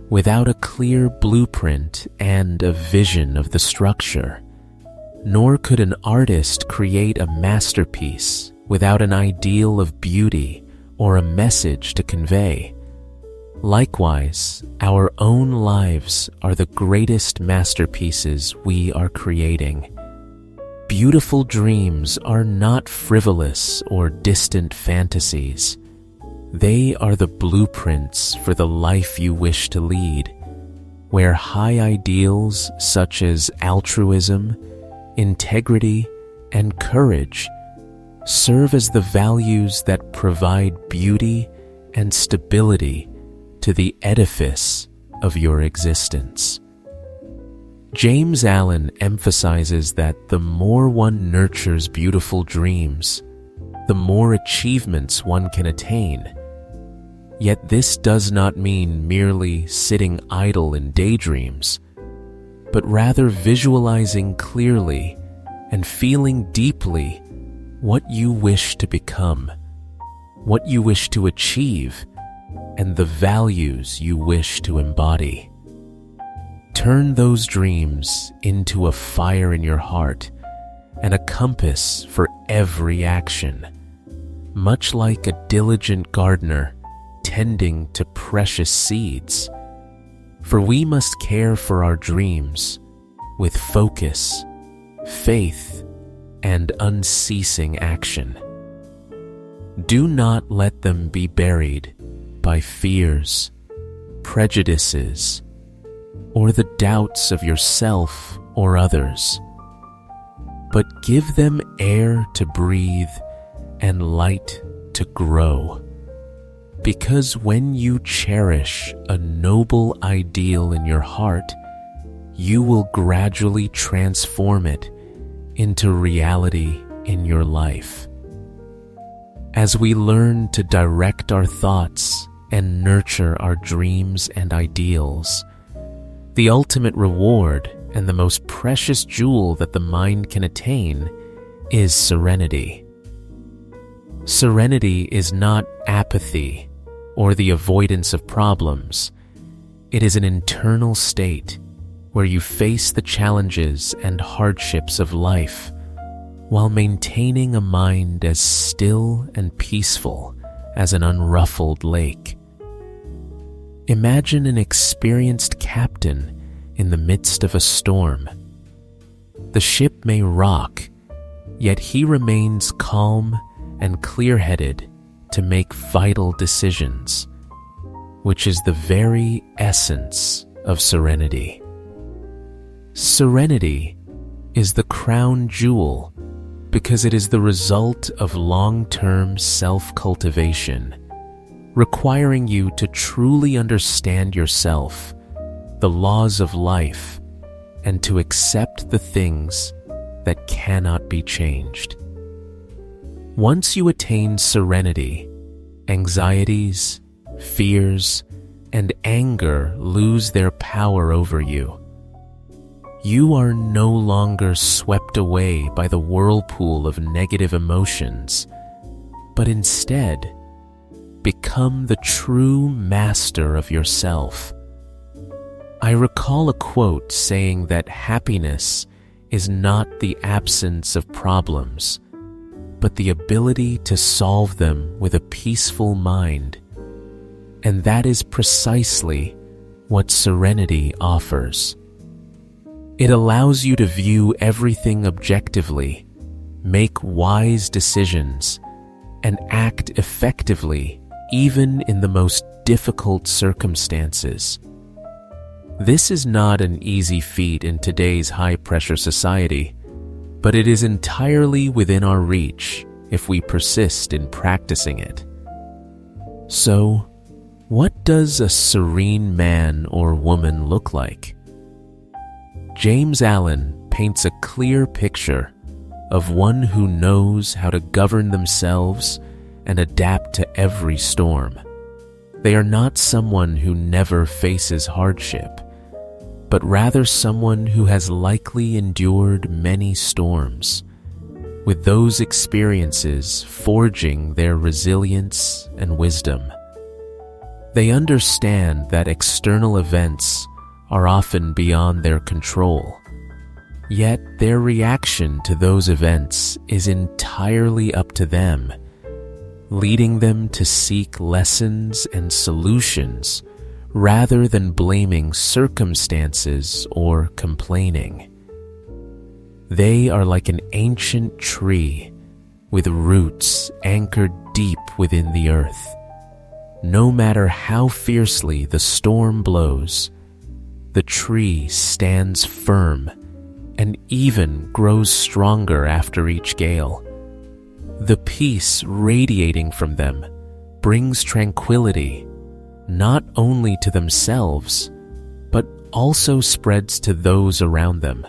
without a clear blueprint and a vision of the structure. Nor could an artist create a masterpiece without an ideal of beauty or a message to convey. Likewise, our own lives are the greatest masterpieces we are creating. Beautiful dreams are not frivolous or distant fantasies. They are the blueprints for the life you wish to lead, where high ideals such as altruism, integrity, and courage serve as the values that provide beauty and stability to the edifice of your existence. James Allen emphasizes that the more one nurtures beautiful dreams, the more achievements one can attain. Yet this does not mean merely sitting idle in daydreams, but rather visualizing clearly and feeling deeply what you wish to become, what you wish to achieve, and the values you wish to embody. Turn those dreams into a fire in your heart and a compass for every action, much like a diligent gardener tending to precious seeds. For we must care for our dreams with focus, faith, and unceasing action. Do not let them be buried by fears, prejudices, or the doubts of yourself or others, but give them air to breathe and light to grow. Because when you cherish a noble ideal in your heart, you will gradually transform it into reality in your life. As we learn to direct our thoughts and nurture our dreams and ideals, the ultimate reward and the most precious jewel that the mind can attain is serenity. Serenity is not apathy or the avoidance of problems. It is an internal state where you face the challenges and hardships of life while maintaining a mind as still and peaceful as an unruffled lake. Imagine an experienced captain in the midst of a storm. The ship may rock, yet he remains calm and clear-headed to make vital decisions, which is the very essence of serenity. Serenity is the crown jewel because it is the result of long-term self-cultivation, requiring you to truly understand yourself, the laws of life, and to accept the things that cannot be changed. Once you attain serenity, anxieties, fears, and anger lose their power over you. You are no longer swept away by the whirlpool of negative emotions, but instead become the true master of yourself. I recall a quote saying that happiness is not the absence of problems, but the ability to solve them with a peaceful mind. And that is precisely what serenity offers. It allows you to view everything objectively, make wise decisions, and act effectively even in the most difficult circumstances. This is not an easy feat in today's high-pressure society, but it is entirely within our reach if we persist in practicing it. So, what does a serene man or woman look like? James Allen paints a clear picture of one who knows how to govern themselves and adapt to every storm. They are not someone who never faces hardship, but rather someone who has likely endured many storms, with those experiences forging their resilience and wisdom. They understand that external events are often beyond their control, yet their reaction to those events is entirely up to them, leading them to seek lessons and solutions rather than blaming circumstances or complaining. They are like an ancient tree with roots anchored deep within the earth. No matter how fiercely the storm blows, the tree stands firm and even grows stronger after each gale. The peace radiating from them brings tranquility not only to themselves, but also spreads to those around them,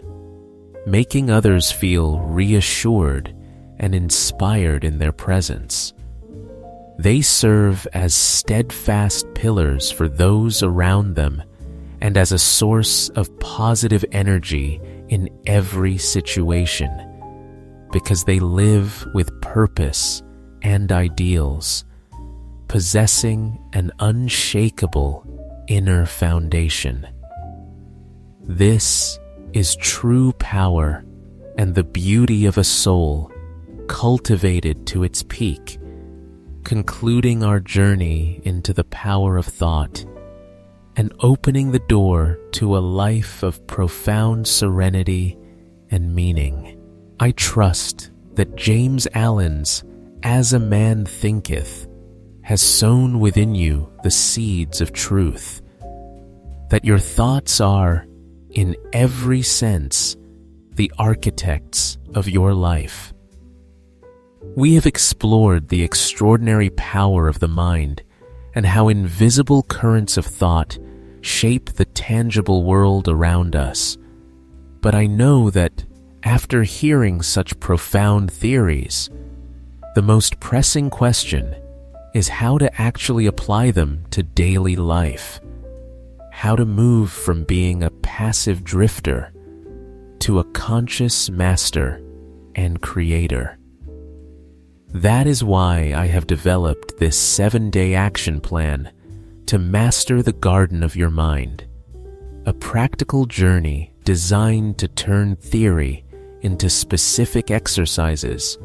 making others feel reassured and inspired in their presence. They serve as steadfast pillars for those around them and as a source of positive energy in every situation, because they live with purpose and ideals, possessing an unshakable inner foundation. This is true power and the beauty of a soul cultivated to its peak, concluding our journey into the power of thought and opening the door to a life of profound serenity and meaning. I trust that James Allen's As a Man Thinketh has sown within you the seeds of truth, that your thoughts are, in every sense, the architects of your life. we have explored the extraordinary power of the mind and how invisible currents of thought shape the tangible world around us. But I know that after hearing such profound theories, the most pressing question is how to actually apply them to daily life, how to move from being a passive drifter to a conscious master and creator. That is why I have developed this 7-day action plan to master the garden of your mind, a practical journey designed to turn theory into specific exercises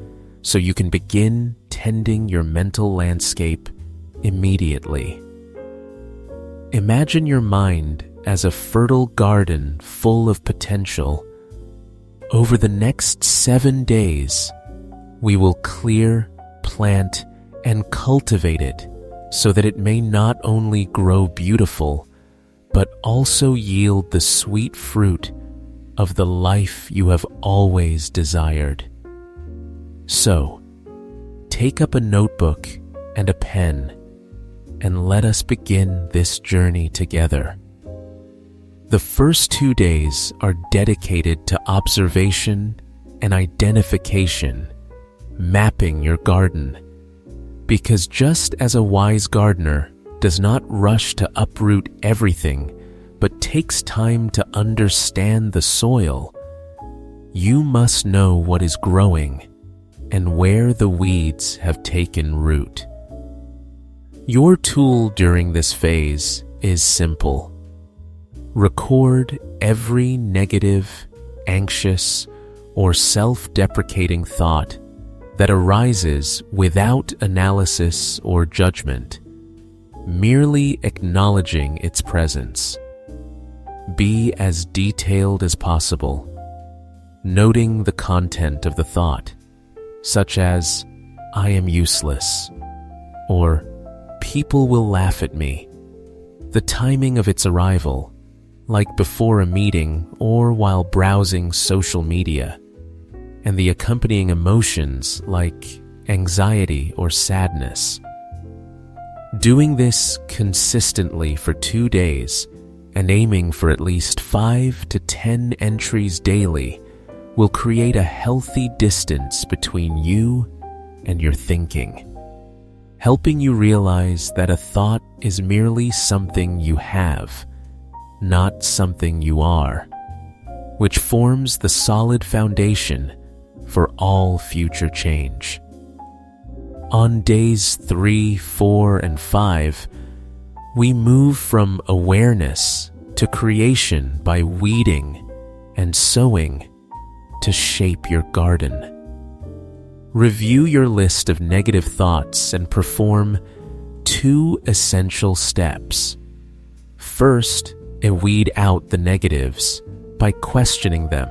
so you can begin tending your mental landscape immediately. Imagine your mind as a fertile garden full of potential. Over the next 7 days, we will clear, plant, and cultivate it so that it may not only grow beautiful, but also yield the sweet fruit of the life you have always desired. So, take up a notebook and a pen, and let us begin this journey together. The first 2 days are dedicated to observation and identification, mapping your garden. Because just as a wise gardener does not rush to uproot everything, but takes time to understand the soil, you must know what is growing and where the weeds have taken root. Your tool during this phase is simple. Record every negative, anxious, or self-deprecating thought that arises without analysis or judgment, merely acknowledging its presence. Be as detailed as possible, noting the content of the thought, such as, "I am useless," or "people will laugh at me," the timing of its arrival, like before a meeting or while browsing social media, and the accompanying emotions like anxiety or sadness. Doing this consistently for 2 days and aiming for at least 5 to 10 entries daily will create a healthy distance between you and your thinking, helping you realize that a thought is merely something you have, not something you are, which forms the solid foundation for all future change. On days 3, 4, and 5, we move from awareness to creation by weeding and sowing to shape your garden. Review your list of negative thoughts and perform 2 essential steps. First, weed out the negatives by questioning them,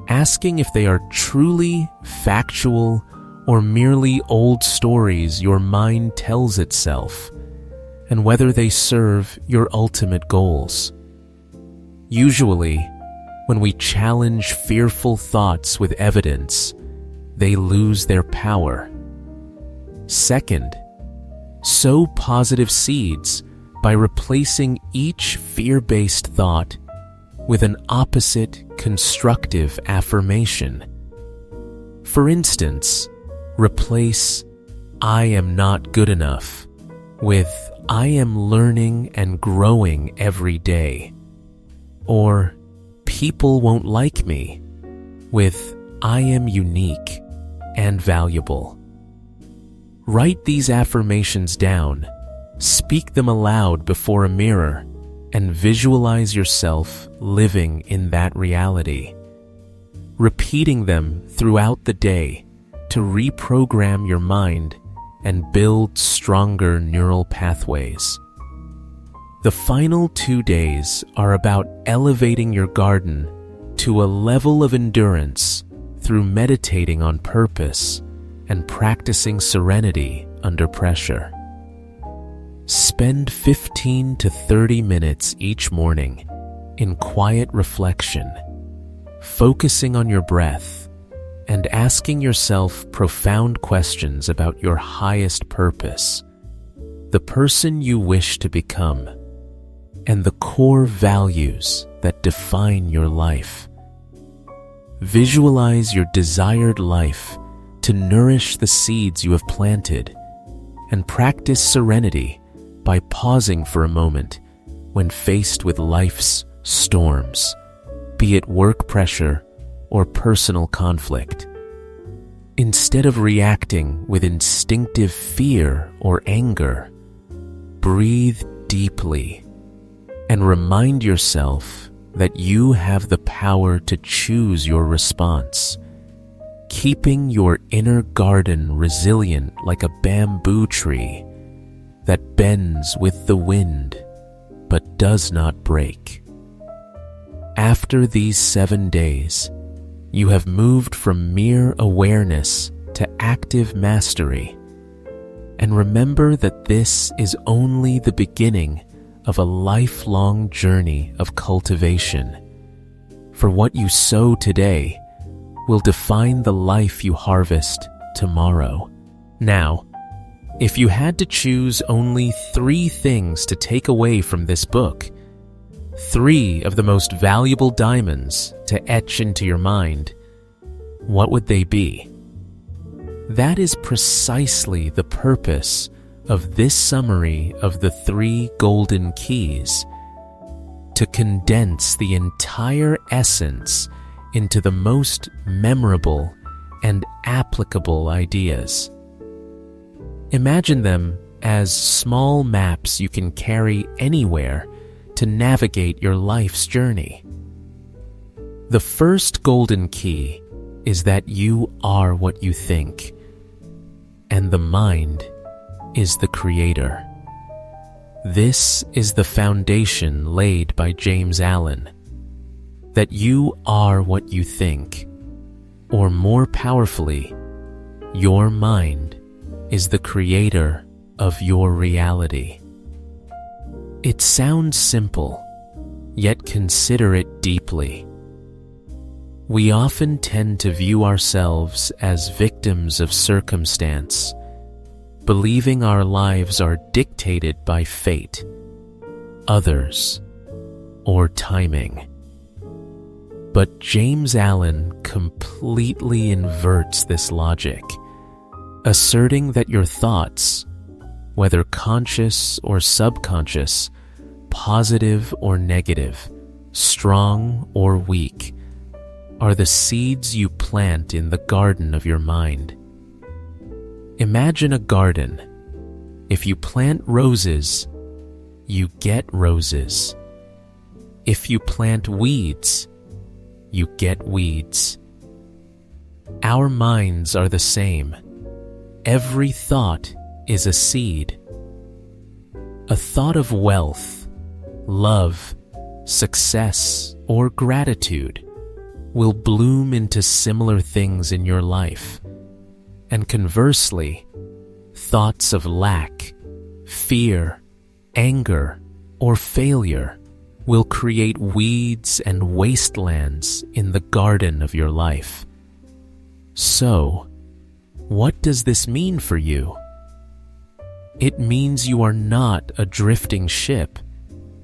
asking if they are truly factual or merely old stories your mind tells itself, and whether they serve your ultimate goals. Usually, when we challenge fearful thoughts with evidence, they lose their power. Second, sow positive seeds by replacing each fear-based thought with an opposite constructive affirmation. For instance, replace "I am not good enough" with "I am learning and growing every day," or "People won't like me" with "I am unique and valuable." Write these affirmations down, speak them aloud before a mirror, and visualize yourself living in that reality, repeating them throughout the day to reprogram your mind and build stronger neural pathways. The final 2 days are about elevating your garden to a level of endurance through meditating on purpose and practicing serenity under pressure. Spend 15 to 30 minutes each morning in quiet reflection, focusing on your breath and asking yourself profound questions about your highest purpose, the person you wish to become, and the core values that define your life. Visualize your desired life to nourish the seeds you have planted, and practice serenity by pausing for a moment when faced with life's storms, be it work pressure or personal conflict. Instead of reacting with instinctive fear or anger, breathe deeply and remind yourself that you have the power to choose your response, keeping your inner garden resilient like a bamboo tree that bends with the wind but does not break. After these 7 days, you have moved from mere awareness to active mastery. And remember that this is only the beginning of a lifelong journey of cultivation. For what you sow today will define the life you harvest tomorrow. Now, if you had to choose only 3 things to take away from this book, 3 of the most valuable diamonds to etch into your mind, what would they be? That is precisely the purpose of this summary of the 3 golden keys, to condense the entire essence into the most memorable and applicable ideas. Imagine them as small maps you can carry anywhere to navigate your life's journey. The first golden key is that you are what you think, and the mind is the creator. This is the foundation laid by James Allen, that you are what you think, or more powerfully, your mind is the creator of your reality. It sounds simple, yet consider it deeply. We often tend to view ourselves as victims of circumstance, believing our lives are dictated by fate, others, or timing. But James Allen completely inverts this logic, asserting that your thoughts, whether conscious or subconscious, positive or negative, strong or weak, are the seeds you plant in the garden of your mind. Imagine a garden. If you plant roses, you get roses. If you plant weeds, you get weeds. Our minds are the same. Every thought is a seed. A thought of wealth, love, success, or gratitude will bloom into similar things in your life. And conversely, thoughts of lack, fear, anger, or failure will create weeds and wastelands in the garden of your life. So, what does this mean for you? It means you are not a drifting ship,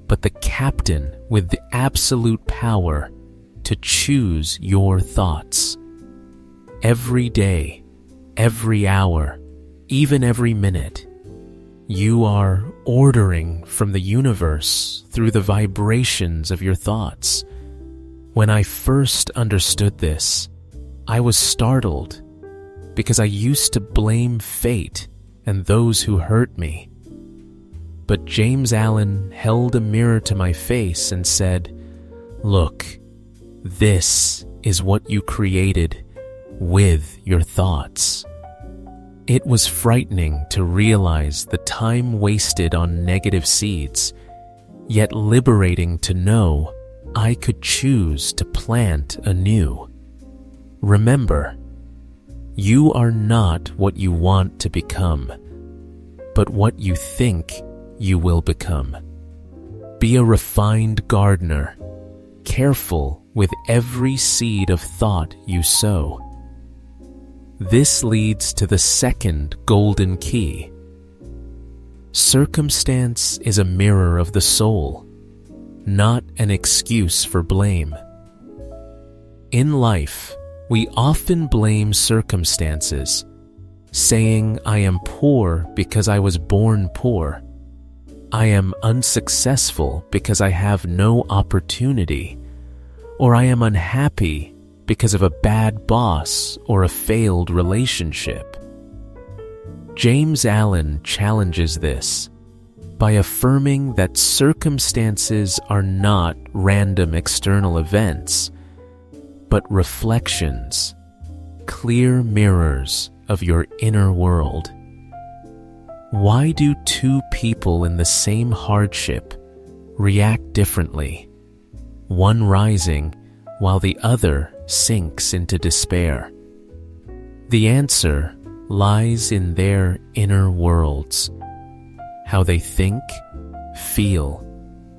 but the captain with the absolute power to choose your thoughts. Every day, every hour, even every minute, you are ordering from the universe through the vibrations of your thoughts. When I first understood this, I was startled because I used to blame fate and those who hurt me. But James Allen held a mirror to my face and said, "Look, this is what you created with your thoughts." It was frightening to realize the time wasted on negative seeds, yet liberating to know I could choose to plant anew. Remember, you are not what you want to become, but what you think you will become. Be a refined gardener, careful with every seed of thought you sow. This leads to the second golden key. Circumstance is a mirror of the soul, not an excuse for blame. In life, we often blame circumstances, saying, "I am poor because I was born poor. I am unsuccessful because I have no opportunity," or "I am unhappy because of a bad boss or a failed relationship." James Allen challenges this by affirming that circumstances are not random external events, but reflections, clear mirrors of your inner world. Why do two people in the same hardship react differently, one rising while the other sinks into despair? The answer lies in their inner worlds, how they think, feel,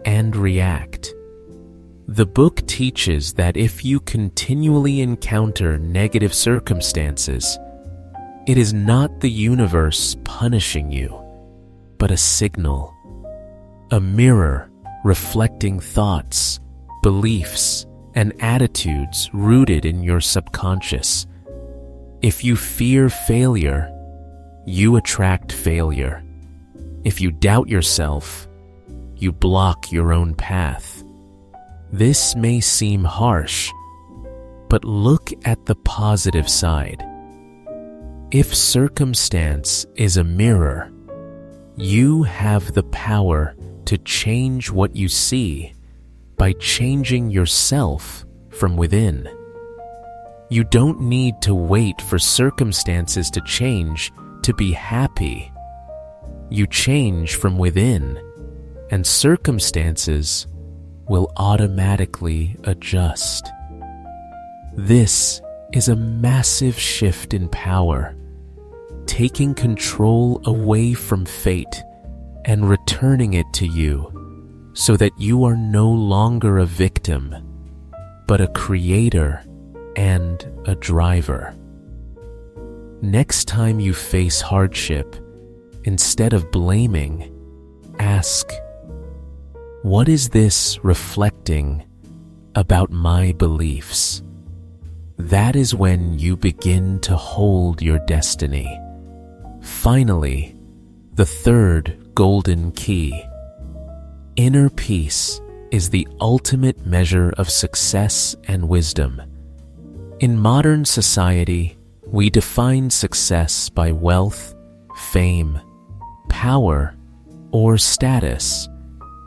and react. The book teaches that if you continually encounter negative circumstances, it is not the universe punishing you, but a signal, a mirror reflecting thoughts, beliefs, and attitudes rooted in your subconscious. If you fear failure, you attract failure. If you doubt yourself, you block your own path. This may seem harsh, but look at the positive side. If circumstance is a mirror, you have the power to change what you see by changing yourself from within. You don't need to wait for circumstances to change to be happy. You change from within, and circumstances will automatically adjust. This is a massive shift in power, taking control away from fate and returning it to you so that you are no longer a victim, but a creator and a driver. Next time you face hardship, instead of blaming, ask, "What is this reflecting about my beliefs?" That is when you begin to hold your destiny. Finally, the third golden key. Inner peace is the ultimate measure of success and wisdom. In modern society, we define success by wealth, fame, power, or status,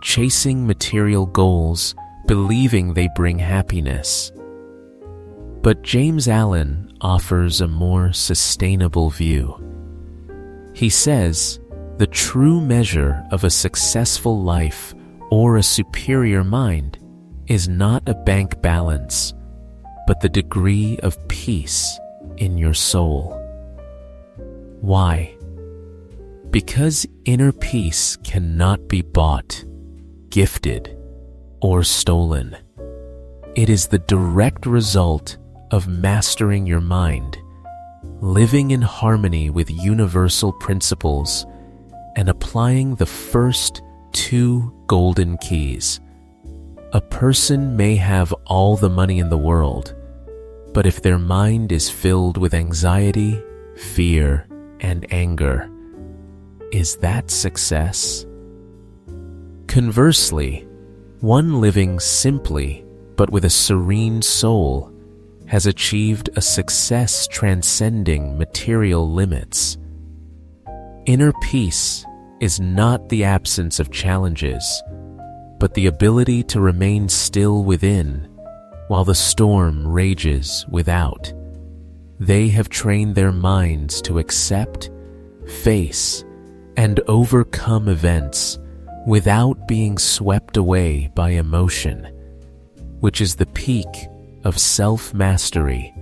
chasing material goals, believing they bring happiness. But James Allen offers a more sustainable view. He says, the true measure of a successful life or a superior mind is not a bank balance, but the degree of peace in your soul. Why? Because inner peace cannot be bought, gifted, or stolen. It is the direct result of mastering your mind, living in harmony with universal principles, and applying the first two golden keys. A person may have all the money in the world, but if their mind is filled with anxiety, fear, and anger, is that success? Conversely, one living simply but with a serene soul has achieved a success transcending material limits. Inner peace is not the absence of challenges, but the ability to remain still within while the storm rages without. They have trained their minds to accept, face, and overcome events without being swept away by emotion, which is the peak of self-mastery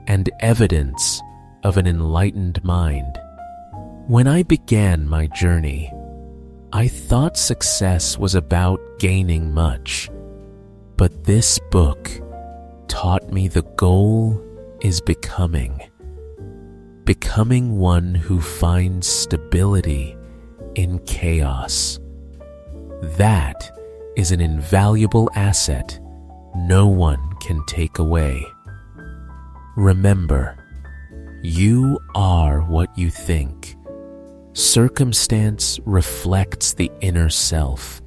and evidence of an enlightened mind. When I began my journey, I thought success was about gaining much, but this book taught me the goal is becoming. becoming one who finds stability in chaos. That is an invaluable asset no one can take away. Remember, you are what you think. Circumstance reflects the inner self,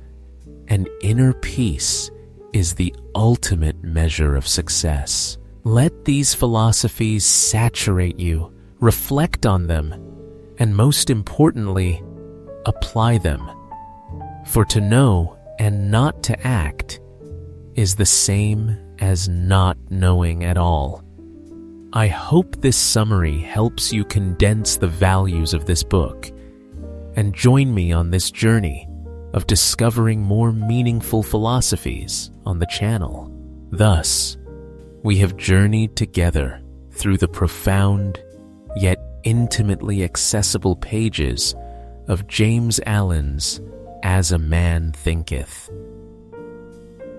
and inner peace is the ultimate measure of success. Let these philosophies saturate you, reflect on them, and most importantly, apply them. For to know and not to act is the same as not knowing at all. I hope this summary helps you condense the values of this book and join me on this journey of discovering more meaningful philosophies on the channel. Thus, we have journeyed together through the profound yet intimately accessible pages of James Allen's As a Man Thinketh.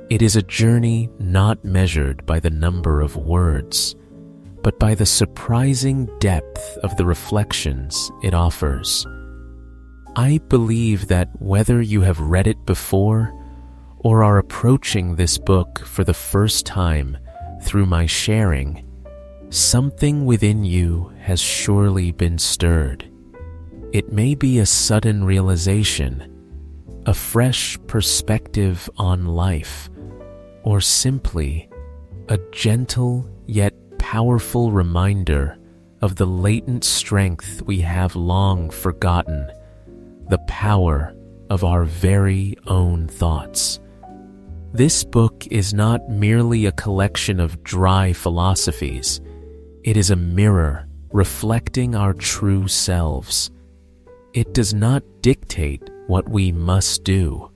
It is a journey not measured by the number of words, but by the surprising depth of the reflections it offers. I believe that whether you have read it before or are approaching this book for the first time through my sharing, something within you has surely been stirred. It may be a sudden realization, a fresh perspective on life, or simply a gentle yet powerful reminder of the latent strength we have long forgotten, the power of our very own thoughts. This book is not merely a collection of dry philosophies. It is a mirror reflecting our true selves. It does not dictate what we must do,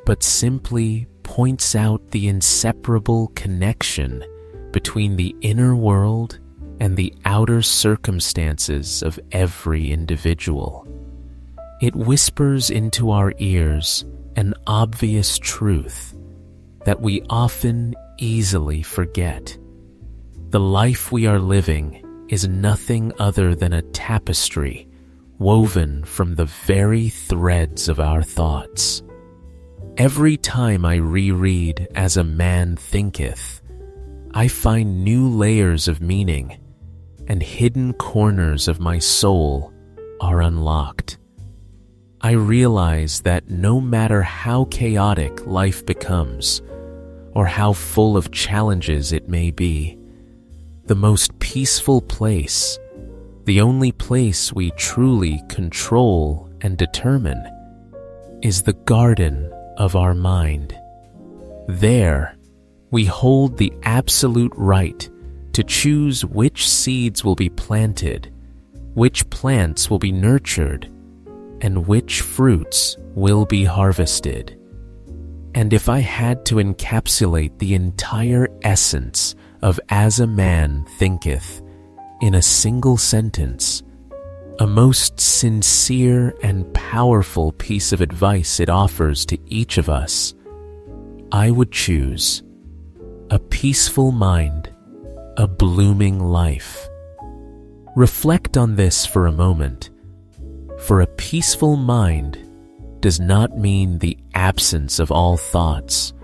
but simply points out the inseparable connection between the inner world and the outer circumstances of every individual. It whispers into our ears an obvious truth that we often easily forget. The life we are living is nothing other than a tapestry woven from the very threads of our thoughts. Every time I reread As a Man Thinketh, I find new layers of meaning, and hidden corners of my soul are unlocked. I realize that no matter how chaotic life becomes, or how full of challenges it may be, the most peaceful place, the only place we truly control and determine, is the garden of our mind. There, we hold the absolute right to choose which seeds will be planted, which plants will be nurtured, and which fruits will be harvested. And if I had to encapsulate the entire essence of As a Man Thinketh in a single sentence, a most sincere and powerful piece of advice it offers to each of us, I would choose a peaceful mind, a blooming life. Reflect on this for a moment, for a peaceful mind does not mean the absence of all thoughts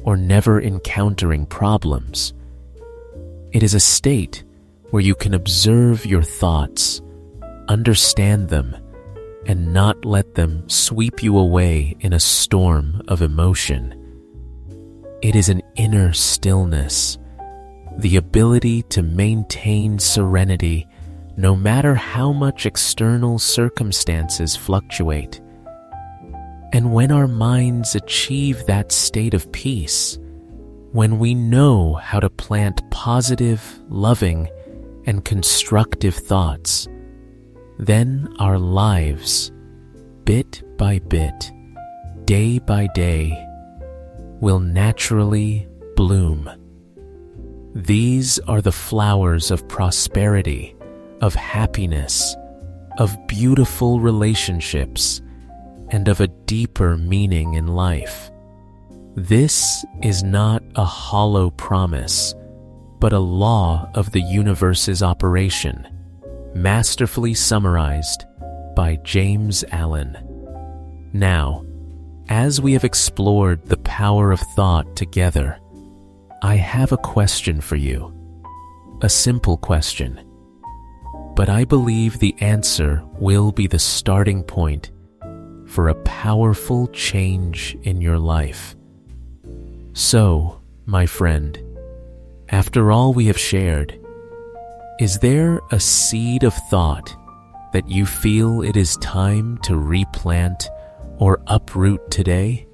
or never encountering problems. It is a state where you can observe your thoughts, understand them, and not let them sweep you away in a storm of emotion. It is an inner stillness, the ability to maintain serenity no matter how much external circumstances fluctuate. And when our minds achieve that state of peace, when we know how to plant positive, loving, and constructive thoughts, then our lives, bit by bit, day by day, will naturally bloom. These are the flowers of prosperity, of happiness, of beautiful relationships, and of a deeper meaning in life. This is not a hollow promise, but a law of the universe's operation. masterfully summarized by James Allen. Now, as we have explored the power of thought together, I have a question for you. A simple question. But I believe the answer will be the starting point for a powerful change in your life. So, my friend, after all we have shared, is there a seed of thought that you feel it is time to replant or uproot today?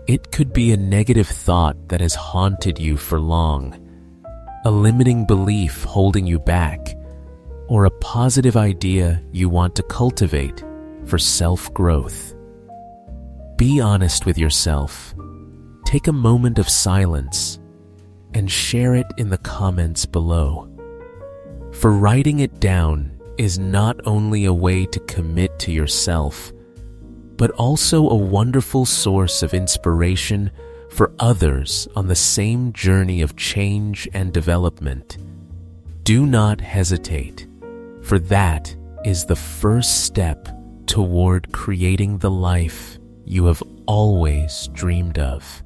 It could be a negative thought that has haunted you for long, a limiting belief holding you back, or a positive idea you want to cultivate for self-growth. Be honest with yourself. Take a moment of silence and share it in the comments below. For writing it down is not only a way to commit to yourself, but also a wonderful source of inspiration for others on the same journey of change and development. Do not hesitate, for that is the first step toward creating the life you have always dreamed of.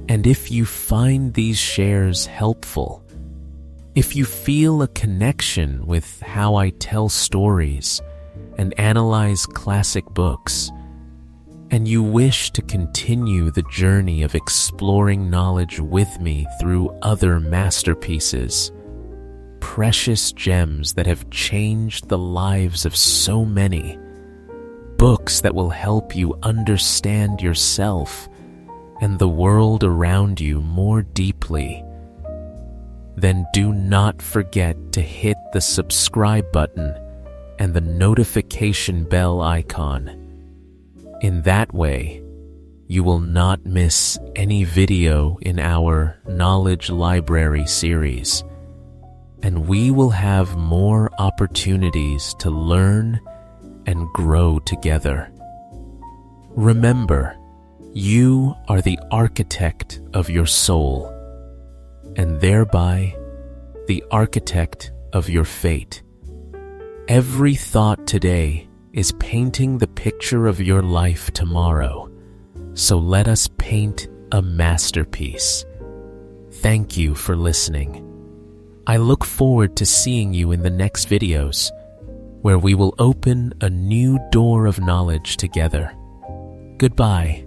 And if you find these shares helpful, if you feel a connection with how I tell stories and analyze classic books, and you wish to continue the journey of exploring knowledge with me through other masterpieces, precious gems that have changed the lives of so many, books that will help you understand yourself and the world around you more deeply, then do not forget to hit the subscribe button and the notification bell icon. In that way, you will not miss any video in our Knowledge Library series, and we will have more opportunities to learn and grow together. Remember, you are the architect of your soul, and thereby the architect of your fate. Every thought today is painting the picture of your life tomorrow, so let us paint a masterpiece. Thank you for listening. I look forward to seeing you in the next videos, where we will open a new door of knowledge together. Goodbye.